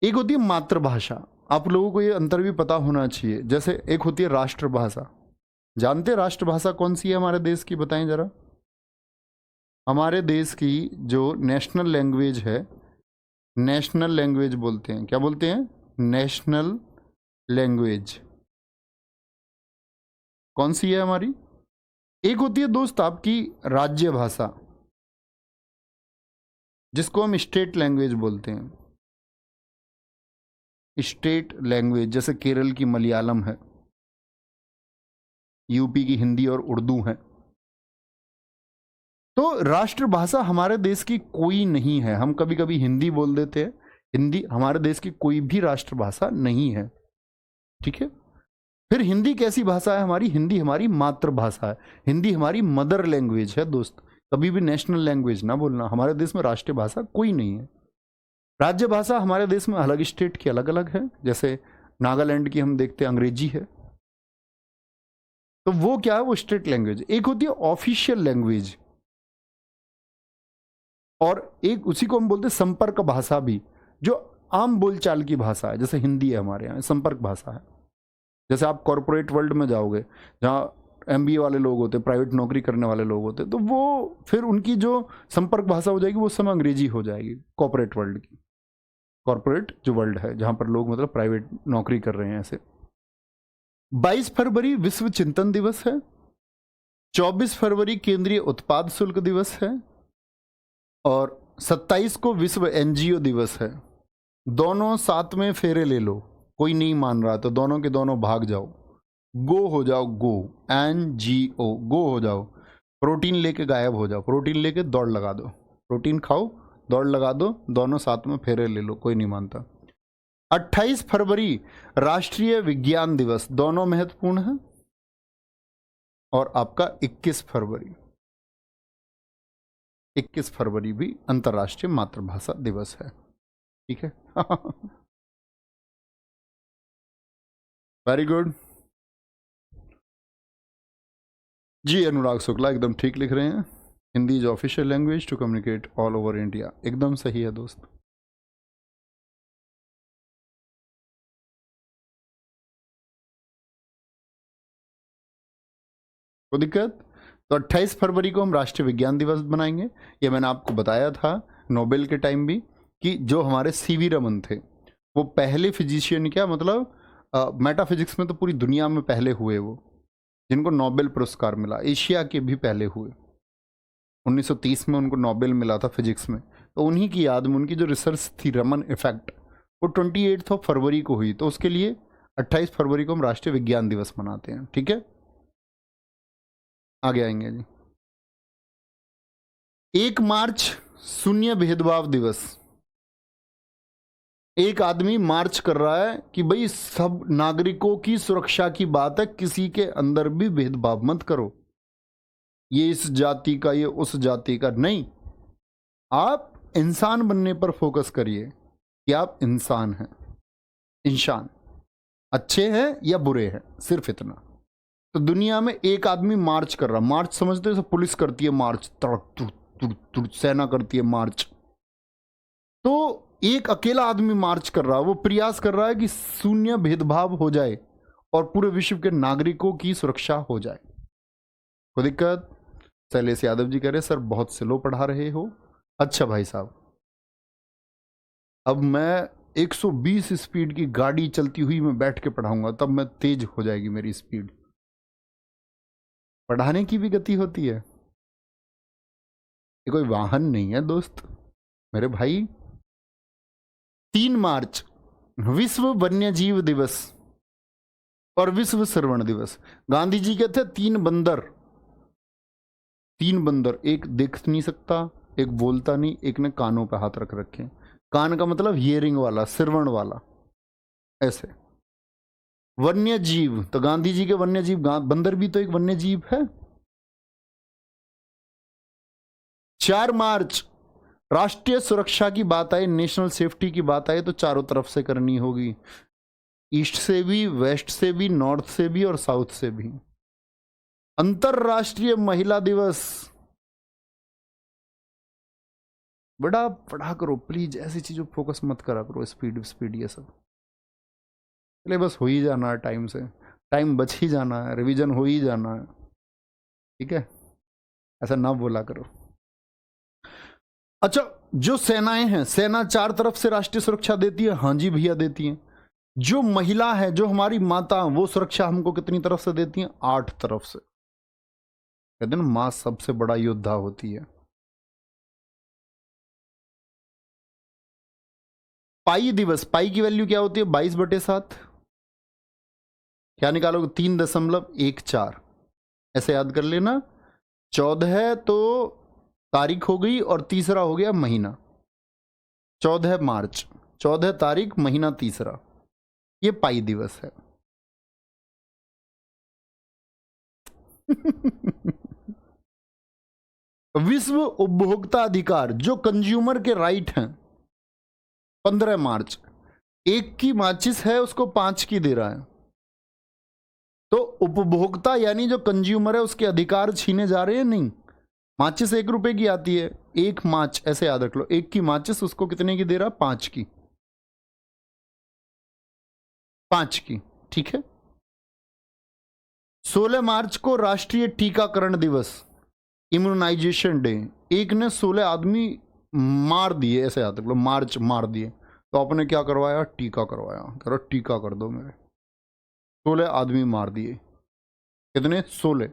Speaker 1: एक होती है मातृभाषा, आप लोगों को ये अंतर भी पता होना चाहिए। जैसे एक होती है राष्ट्रभाषा, जानते राष्ट्रभाषा कौन सी है हमारे देश की? बताएं जरा। हमारे देश की जो नेशनल लैंग्वेज है, नेशनल लैंग्वेज बोलते हैं, क्या बोलते हैं? नेशनल लैंग्वेज कौन सी है हमारी? एक होती है दोस्त आपकी राज्य भाषा, जिसको हम स्टेट लैंग्वेज बोलते हैं। स्टेट लैंग्वेज जैसे केरल की मलयालम है, यूपी की हिंदी और उर्दू है। तो राष्ट्रभाषा हमारे देश की कोई नहीं है। हम कभी कभी हिंदी बोल देते हैं, हिंदी हमारे देश की कोई भी राष्ट्रभाषा नहीं है। ठीक है, फिर हिंदी कैसी भाषा है हमारी? हिंदी हमारी मातृभाषा है, हिंदी हमारी मदर लैंग्वेज है दोस्त। कभी भी नेशनल लैंग्वेज ना बोलना। हमारे देश में राष्ट्रीय भाषा कोई नहीं है। राज्य भाषा हमारे देश में अलग स्टेट की अलग अलग है, जैसे नागालैंड की हम देखते हैं अंग्रेजी है, तो वो क्या है? वो स्टेट लैंग्वेज। एक होती है ऑफिशियल लैंग्वेज, और एक उसी को हम बोलते हैं संपर्क भाषा भी, जो आम बोलचाल की भाषा है। जैसे हिंदी है हमारे यहाँ संपर्क भाषा है। जैसे आप कॉरपोरेट वर्ल्ड में जाओगे, जहाँ एमबीए वाले लोग होते, प्राइवेट नौकरी करने वाले लोग होते, तो वो फिर उनकी जो संपर्क भाषा हो जाएगी वो समय अंग्रेजी हो जाएगी। कॉरपोरेट वर्ल्ड की, कॉरपोरेट जो वर्ल्ड है जहाँ पर लोग मतलब प्राइवेट नौकरी कर रहे हैं ऐसे। 22 फरवरी विश्व चिंतन दिवस है, 24 फरवरी केंद्रीय उत्पाद शुल्क दिवस है, और 27 को विश्व एनजीओ दिवस है। दोनों साथ में फेरे ले लो, कोई नहीं मान रहा तो दोनों के दोनों भाग जाओ, गो हो जाओ, गो NGO, गो हो जाओ, प्रोटीन लेके गायब हो जाओ, प्रोटीन लेके दौड़ लगा दो, प्रोटीन खाओ दौड़ लगा दो, दोनों साथ में फेरे ले लो, कोई नहीं मानता। 28 फरवरी राष्ट्रीय विज्ञान दिवस, दोनों महत्वपूर्ण है। और आपका 21 फरवरी भी अंतर्राष्ट्रीय मातृभाषा दिवस है, ठीक है। वेरी गुड जी। अनुराग शुक्ला एकदम ठीक लिख रहे हैं। Hindi is official language to communicate all over India, एकदम सही है दोस्त। कोई दिक्कत? तो 28 फरवरी को हम राष्ट्रीय विज्ञान दिवस बनाएंगे। ये मैंने आपको बताया था नोबेल के टाइम भी कि जो हमारे सीवी रमन थे वो पहले फिजिशियन, क्या मतलब मेटाफिजिक्स में तो पूरी दुनिया में पहले हुए वो, जिनको नोबेल पुरस्कार मिला। एशिया के भी पहले हुए, 1930 में उनको नोबेल मिला था फिजिक्स में। तो उन्हीं की याद में उनकी जो रिसर्च थी रमन इफेक्ट, वो 28 फरवरी को हुई। तो उसके लिए 28 फरवरी को हम राष्ट्रीय विज्ञान दिवस मनाते हैं, ठीक है। आगे आएंगे जी। 1 मार्च शून्य भेदभाव दिवस। एक आदमी मार्च कर रहा है कि भाई सब नागरिकों की सुरक्षा की बात है, किसी के अंदर भी भेदभाव मत करो, ये इस जाति का, ये उस जाति का नहीं। आप इंसान बनने पर फोकस करिए कि आप इंसान हैं, इंसान अच्छे हैं या बुरे हैं, सिर्फ इतना। तो दुनिया में एक आदमी मार्च कर रहा, मार्च समझते हो, पुलिस करती है मार्च, तड़क तुड़ तुड़ तुड़, सेना करती है मार्च। तो एक अकेला आदमी मार्च कर रहा है, वो प्रयास कर रहा है कि शून्य भेदभाव हो जाए और पूरे विश्व के नागरिकों की सुरक्षा हो जाए। कोई दिक्कत? शैलेश यादव जी कह रहे सर बहुत स्लो पढ़ा रहे हो। अच्छा भाई साहब, अब मैं 120 स्पीड की गाड़ी चलती हुई मैं बैठ के पढ़ाऊंगा, तब मैं तेज हो जाएगी मेरी स्पीड। पढ़ाने की भी गति होती है, ये कोई वाहन नहीं है दोस्त मेरे भाई। 3 मार्च विश्व वन्य जीव दिवस और विश्व श्रवण दिवस। गांधी जी कहते 3 बंदर, 3 बंदर, एक देख नहीं सकता, एक बोलता नहीं, एक ने कानों पे हाथ रख रखे। कान का मतलब हियरिंग वाला, श्रवण वाला, ऐसे। वन्य जीव, तो गांधी जी के वन्य जीव, बंदर भी तो एक वन्य जीव है। 4 मार्च राष्ट्रीय सुरक्षा की बात आए, नेशनल सेफ्टी की बात आए तो चारों तरफ से करनी होगी, ईस्ट से भी, वेस्ट से भी, नॉर्थ से भी और साउथ से भी। अंतरराष्ट्रीय महिला दिवस। बड़ा पढ़ा करो प्लीज, ऐसी चीजों फोकस मत करा करो, स्पीड स्पीड ये सब। चले बस हो ही जाना है टाइम से, टाइम बच ही जाना है, रिवीजन हो ही जाना है, ठीक है। ऐसा ना बोला करो। अच्छा, जो सेनाएं हैं, सेना 4 तरफ से राष्ट्रीय सुरक्षा देती है। हाँ जी भैया देती हैं। जो महिला है, जो हमारी माता, वो सुरक्षा हमको कितनी तरफ से देती हैं? 8 तरफ से। कहते हैं ना मां सबसे बड़ा योद्धा होती है। पाई दिवस, पाई की वैल्यू क्या होती है? 22/7। क्या निकालोगे? 3.14। ऐसे याद कर लेना। 14 तो तारीख हो गई और तीसरा हो गया महीना। 14 मार्च, 14 तारीख, महीना तीसरा, ये पाई दिवस है। विश्व उपभोक्ता अधिकार, जो कंज्यूमर के राइट हैं, 15 मार्च। एक की माचिस है, उसको 5 की दे रहा है। तो उपभोक्ता यानी जो कंज्यूमर है, उसके अधिकार छीने जा रहे हैं? नहीं। माचिस 1 रुपए की आती है, 1 माच, ऐसे याद रख लो, 1 की माचिस उसको कितने की दे रहा? 5 की, 5 की, ठीक है। 16 मार्च को राष्ट्रीय टीकाकरण दिवस, इम्यूनाइजेशन डे। एक ने 16 आदमी मार दिए, ऐसे याद रख लो, मार्च मार दिए, तो आपने क्या करवाया? टीका करवाया। कह रहा टीका कर दो मेरे। 16 आदमी मार दिए। कितने? 16।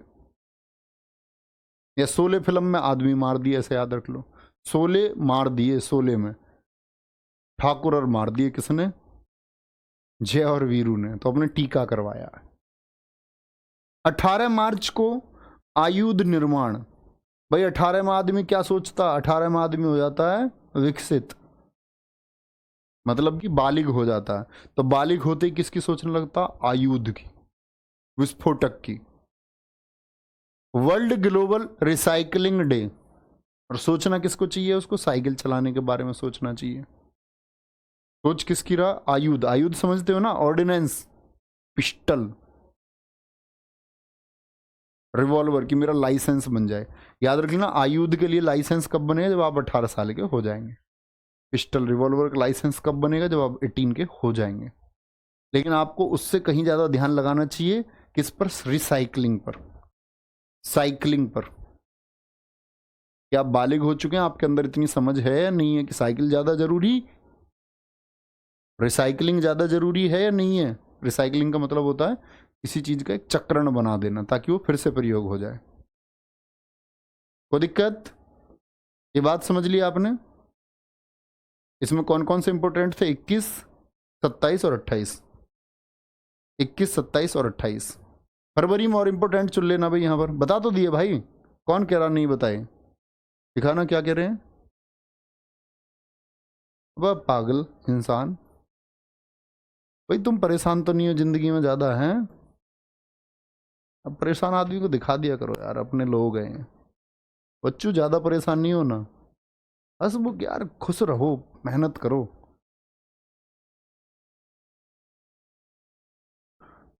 Speaker 1: या 16 फिल्म में आदमी मार दिए, ऐसे याद रख लो। शोले मार दिए, शोले में ठाकुर और मार दिए किसने? जय और वीरू ने। तो अपने टीका करवाया। 18 मार्च को आयुध निर्माण। भाई 18वां आदमी क्या सोचता? 18वां आदमी हो जाता है विकसित, मतलब कि बालिग हो जाता है। तो बालिग होते ही किसकी सोचने लगता? आयुध की, विस्फोटक की। World global recycling day. और सोचना किसको चाहिए? उसको साइकिल चलाने के बारे में सोचना चाहिए। सोच किसकी रहा? आयुध। आयुध समझते हो ना? ऑर्डिनेंस, पिस्टल, रिवॉल्वर की मेरा लाइसेंस बन जाए। याद रख लेना, आयुध के लिए लाइसेंस कब बनेगा? जब आप 18 साल के हो जाएंगे। पिस्टल, रिवॉल्वर का लाइसेंस कब बनेगा? जब आप 18 के हो जाएंगे। लेकिन आपको उससे कहीं ज़्यादा ध्यान लगाना चाहिए। किस पर? रिसाइकलिंग पर, साइकिलिंग पर। क्या आप बालिग हो चुके हैं? आपके अंदर इतनी समझ है या नहीं है कि साइकिल ज़्यादा जरूरी, रिसाइकलिंग ज़्यादा जरूरी है या नहीं है? रिसाइकलिंग का मतलब होता है किसी चीज़ का एक चक्रण बना देना ताकि वो फिर से प्रयोग हो जाए। कोई दिक्कत? ये बात समझ ली आपने? इसमें कौन कौन से इंपोर्टेंट थे? 21, 27 और 28। 21, 27 और 28 फरवरी में। और इंपोर्टेंट चुन लेना भाई। यहाँ पर बता तो दिए भाई, कौन कह रहा नहीं बताए? दिखाना क्या कह रहे हैं। वह पागल इंसान, भाई तुम परेशान तो नहीं हो जिंदगी में ज़्यादा हैं? अब परेशान आदमी को दिखा दिया करो यार, अपने लोग हैं। बच्चों ज़्यादा परेशान नहीं होना, हंसमुख यार, खुश रहो, मेहनत करो।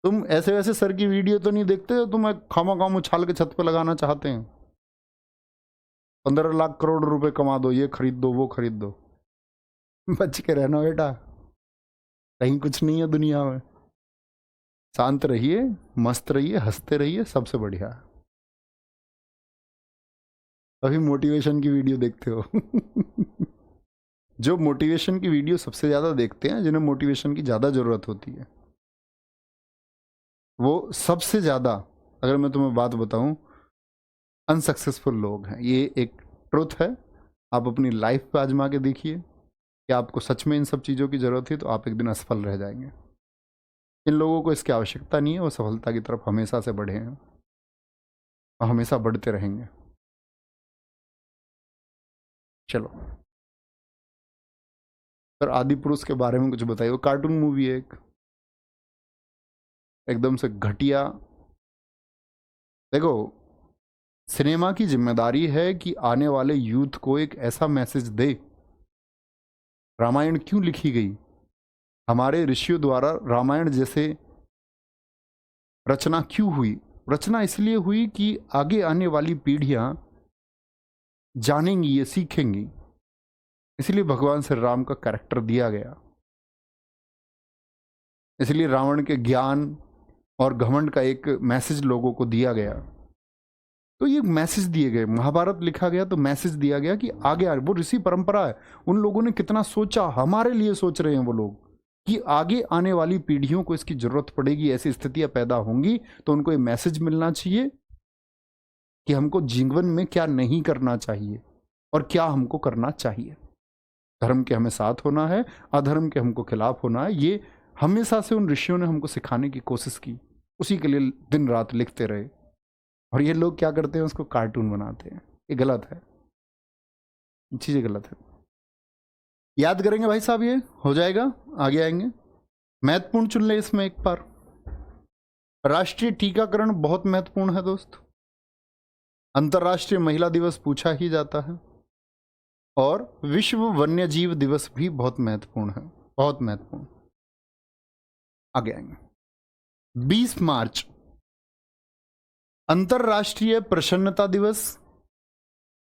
Speaker 1: तुम ऐसे वैसे सर की वीडियो तो नहीं देखते हो? तुम खामा खाम उछाल के छत पे लगाना चाहते हैं। 15 लाख करोड़ रुपए कमा दो, ये खरीद दो, वो खरीद दो। बच के रहना बेटा, कहीं कुछ नहीं है दुनिया में। शांत रहिए, मस्त रहिए, हंसते रहिए, सबसे बढ़िया। अभी मोटिवेशन की वीडियो देखते हो। जो मोटिवेशन की वीडियो सबसे ज़्यादा देखते हैं, जिन्हें मोटिवेशन की ज़्यादा ज़रूरत होती है, वो सबसे ज़्यादा, अगर मैं तुम्हें बात बताऊं, अनसक्सेसफुल लोग हैं। ये एक ट्रुथ है। आप अपनी लाइफ पे आजमा के देखिए कि आपको सच में इन सब चीज़ों की ज़रूरत है तो आप एक दिन असफल रह जाएंगे। इन लोगों को इसकी आवश्यकता नहीं है, वो सफलता की तरफ हमेशा से बढ़े हैं और हमेशा बढ़ते रहेंगे। चलो, सर आदि पुरुष के बारे में कुछ बताइए। वो कार्टून मूवी है एक, एकदम से घटिया। देखो, सिनेमा की जिम्मेदारी है कि आने वाले यूथ को एक ऐसा मैसेज दे। रामायण क्यों लिखी गई? हमारे ऋषियों द्वारा रामायण जैसे रचना क्यों हुई? रचना इसलिए हुई कि आगे आने वाली पीढ़ियां जानेंगी, ये सीखेंगी। इसलिए भगवान श्री राम का कैरेक्टर दिया गया। इसलिए रावण के ज्ञान और घमंड का एक मैसेज लोगों को दिया गया। तो ये मैसेज दिए गए, महाभारत लिखा गया तो मैसेज दिया गया कि आगे वो ऋषि परंपरा है। उन लोगों ने कितना सोचा, हमारे लिए सोच रहे हैं वो लोग कि आगे आने वाली पीढ़ियों को इसकी जरूरत पड़ेगी, ऐसी स्थितियां पैदा होंगी, तो उनको ये मैसेज मिलना चाहिए कि हमको जीवन में क्या नहीं करना चाहिए और क्या हमको करना चाहिए। धर्म के हमें साथ होना है, अधर्म के हमको खिलाफ होना है। ये हमेशा से उन ऋषियों ने हमको सिखाने की कोशिश की, उसी के लिए दिन रात लिखते रहे। और ये लोग क्या करते हैं? उसको कार्टून बनाते हैं। ये गलत है, चीज़ें गलत है। याद करेंगे भाई साहब, ये हो जाएगा, आगे आएंगे। महत्वपूर्ण चुन ले इसमें एक बार। राष्ट्रीय टीकाकरण बहुत महत्वपूर्ण है दोस्त। अंतर्राष्ट्रीय महिला दिवस पूछा ही जाता है। और विश्व वन्य जीव दिवस भी बहुत महत्वपूर्ण है, बहुत महत्वपूर्ण। आगे आएंगे। 20 मार्च अंतर्राष्ट्रीय प्रसन्नता दिवस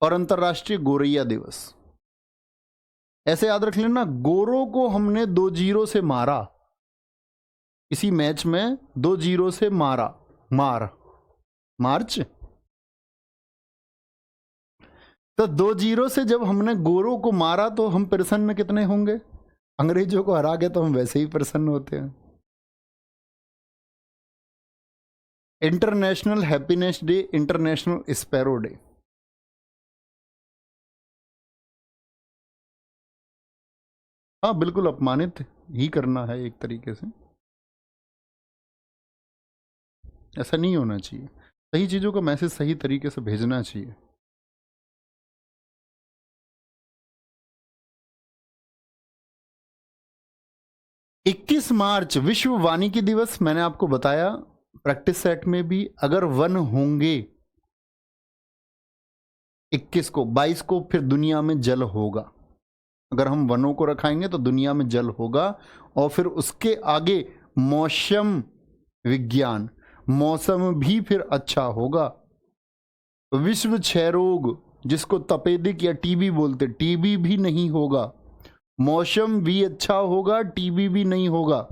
Speaker 1: और अंतर्राष्ट्रीय गोरैया दिवस। ऐसे याद रख लेना, गोरों को हमने 2-0 से मारा, इसी मैच में 2-0 से मारा। मार्च तो 2-0 से जब हमने गोरों को मारा तो हम प्रसन्न कितने होंगे? अंग्रेजों को हरा के तो हम वैसे ही प्रसन्न होते हैं। International happiness day, international sparrow day. हाँ बिल्कुल, अपमानित ही करना है एक तरीके से। ऐसा नहीं होना चाहिए, सही चीज़ों का मैसेज सही तरीके से भेजना चाहिए। इक्कीस मार्च विश्व वानिकी दिवस, मैंने आपको बताया प्रैक्टिस सेट में भी, अगर वन होंगे 21 को, 22 को फिर दुनिया में जल होगा। अगर हम वनों को रखाएंगे तो दुनिया में जल होगा। और फिर उसके आगे मौसम विज्ञान, मौसम भी फिर अच्छा होगा। विश्व क्षय रोग, जिसको तपेदिक या टीबी बोलते, टीबी भी नहीं होगा। मौसम भी अच्छा होगा, टीबी भी नहीं होगा।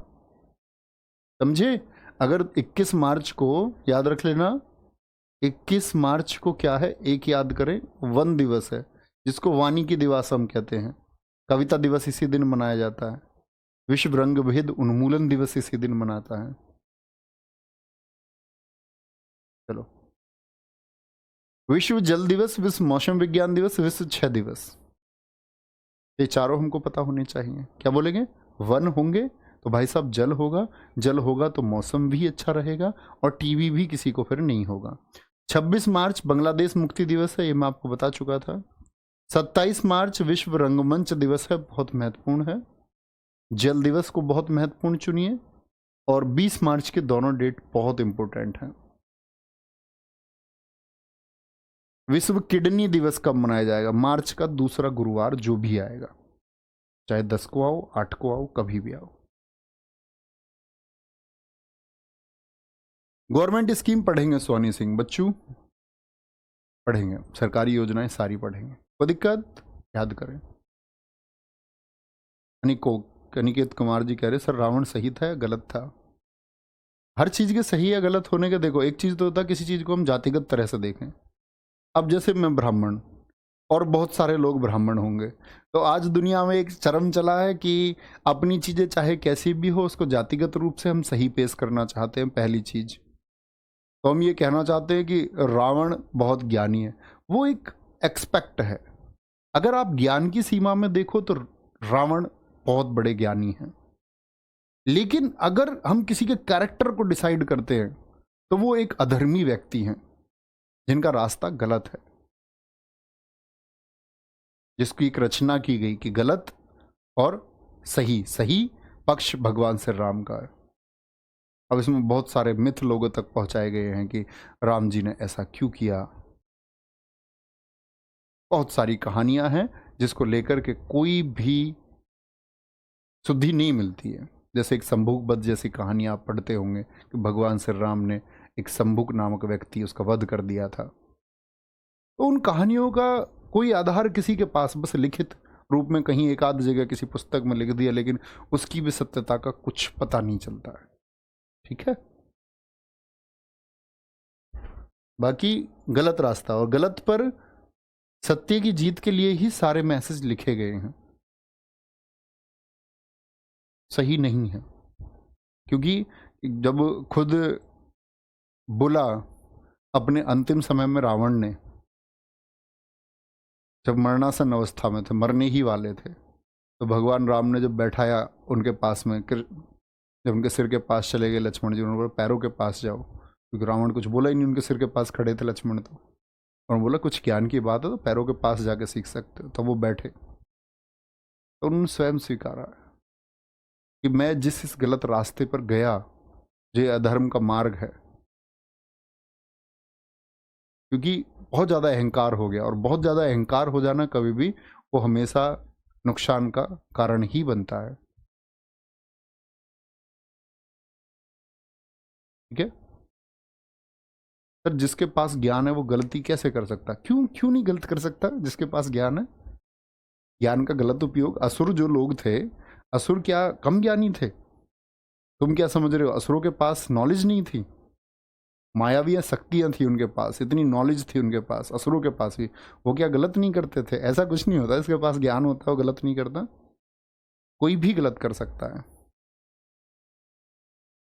Speaker 1: समझे? अगर 21 मार्च को याद रख लेना, 21 मार्च को क्या है, एक याद करें, वन दिवस है, जिसको वानिकी दिवस हम कहते हैं। कविता दिवस इसी दिन मनाया जाता है। विश्व रंग भेद उन्मूलन दिवस इसी दिन मनाता है। चलो, विश्व जल दिवस, विश्व मौसम विज्ञान दिवस, विश्व क्षय दिवस, ये चारों हमको पता होने चाहिए। क्या बोलेंगे? वन होंगे तो भाई साहब जल होगा, जल होगा तो मौसम भी अच्छा रहेगा, और टीबी भी किसी को फिर नहीं होगा। 26 मार्च बांग्लादेश मुक्ति दिवस है, ये मैं आपको बता चुका था। 27 मार्च विश्व रंगमंच दिवस है, बहुत महत्वपूर्ण है। जल दिवस को बहुत महत्वपूर्ण चुनिए। और 20 मार्च के दोनों डेट बहुत इंपॉर्टेंट हैं। विश्व किडनी दिवस कब मनाया जाएगा? मार्च का दूसरा गुरुवार जो भी आएगा, चाहे 10 को आओ, 8 को आओ, कभी भी आओ। गवर्नमेंट स्कीम पढ़ेंगे सोनी सिंह बच्चू, पढ़ेंगे, सरकारी योजनाएं सारी पढ़ेंगे, कोई दिक्कत? याद करें। अनिकेत कुमार जी कह रहे सर रावण सही था या गलत था? हर चीज के सही या गलत होने के, देखो एक चीज तो होता है किसी चीज को हम जातिगत तरह से देखें। अब जैसे मैं ब्राह्मण और बहुत सारे लोग ब्राह्मण होंगे, तो आज दुनिया में एक चरम चला है कि अपनी चीजें चाहे कैसी भी हो, उसको जातिगत रूप से हम सही पेश करना चाहते हैं। पहली चीज तो हम ये कहना चाहते हैं कि रावण बहुत ज्ञानी है, वो एक एक्सपेक्ट है। अगर आप ज्ञान की सीमा में देखो तो रावण बहुत बड़े ज्ञानी हैं, लेकिन अगर हम किसी के कैरेक्टर को डिसाइड करते हैं तो वो एक अधर्मी व्यक्ति हैं, जिनका रास्ता गलत है, जिसकी एक रचना की गई कि गलत और सही, सही पक्ष भगवान श्री राम का है। अब इसमें बहुत सारे मिथ लोगों तक पहुंचाए गए हैं कि राम जी ने ऐसा क्यों किया। बहुत सारी कहानियां हैं जिसको लेकर के कोई भी शुद्धि नहीं मिलती है। जैसे एक शंभुक वध जैसी कहानी आप पढ़ते होंगे कि भगवान श्री राम ने एक शंभुक नामक व्यक्ति, उसका वध कर दिया था। तो उन कहानियों का कोई आधार किसी के पास, बस लिखित रूप में कहीं एक आध जगह किसी पुस्तक में लिख दिया, लेकिन उसकी भी सत्यता का कुछ पता नहीं चलता है। ठीक है, बाकी गलत रास्ता, और गलत पर सत्य की जीत के लिए ही सारे मैसेज लिखे गए हैं, सही नहीं है। क्योंकि जब खुद बोला अपने अंतिम समय में रावण ने, जब मरणासन अवस्था में थे, मरने ही वाले थे, तो भगवान राम ने जब बैठाया उनके पास में, जब उनके सिर के पास चले गए लक्ष्मण जी, उन्होंने बोला पैरों के पास जाओ, क्योंकि रावण कुछ बोला ही नहीं, उनके सिर के पास खड़े थे लक्ष्मण, तो उन्होंने बोला कुछ ज्ञान की बात है तो पैरों के पास जाके सीख सकते हो। तो वो बैठे, तो उन्होंने स्वयं स्वीकारा कि मैं जिस इस गलत रास्ते पर गया, जो अधर्म का मार्ग है, क्योंकि बहुत ज़्यादा अहंकार हो गया, और बहुत ज़्यादा अहंकार हो जाना कभी भी वो हमेशा नुकसान का कारण ही बनता है। ठीक है सर, जिसके पास ज्ञान है वो गलती कैसे कर सकता? क्यों नहीं गलत कर सकता जिसके पास ज्ञान है? ज्ञान का गलत उपयोग, असुर जो लोग थे, असुर क्या कम ज्ञानी थे? तुम क्या समझ रहे हो असुरों के पास नॉलेज नहीं थी? मायावी शक्तियां थी उनके पास, इतनी नॉलेज थी उनके पास, असुरों के पास भी। वो क्या गलत नहीं करते थे? ऐसा कुछ नहीं होता, इसके पास ज्ञान होता है वो गलत नहीं करता, कोई भी गलत कर सकता है।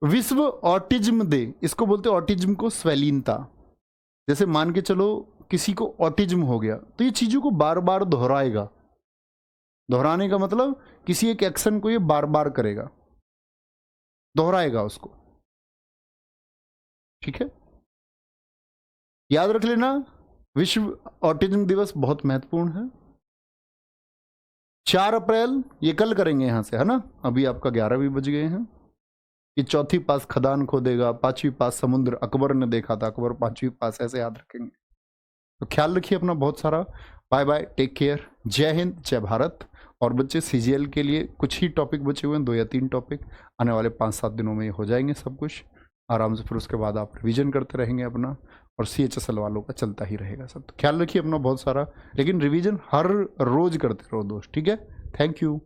Speaker 1: विश्व ऑटिज्म डे, इसको बोलते हैं ऑटिज्म को स्वैलीनता। जैसे मान के चलो किसी को ऑटिज्म हो गया तो ये चीजों को बार बार दोहराएगा, दोहराने का मतलब किसी एक एक्शन को ये बार बार करेगा, दोहराएगा उसको, ठीक है। याद रख लेना, विश्व ऑटिज्म दिवस बहुत महत्वपूर्ण है। 4 अप्रैल ये कल करेंगे यहां से, है ना। अभी आपका 11 भी बज गए हैं। ये चौथी पास खदान खोदेगा, 5वीं पास समुद्र अकबर ने देखा था, अकबर 5वीं पास, ऐसे याद रखेंगे। तो ख्याल रखिए अपना बहुत सारा। बाय बाय, टेक केयर, जय हिंद, जय भारत। और बच्चे सीजीएल के लिए कुछ ही टॉपिक बचे हुए हैं, 2 या 3 टॉपिक, आने वाले 5-7 दिनों में हो जाएंगे सब कुछ आराम से। फिर उसके बाद आप रिवीजन करते रहेंगे अपना, और CHSL वालों का चलता ही रहेगा सब। तो ख्याल रखिए अपना बहुत सारा, लेकिन रिवीजन हर रोज करते रहो दोस्त, ठीक है। Thank you.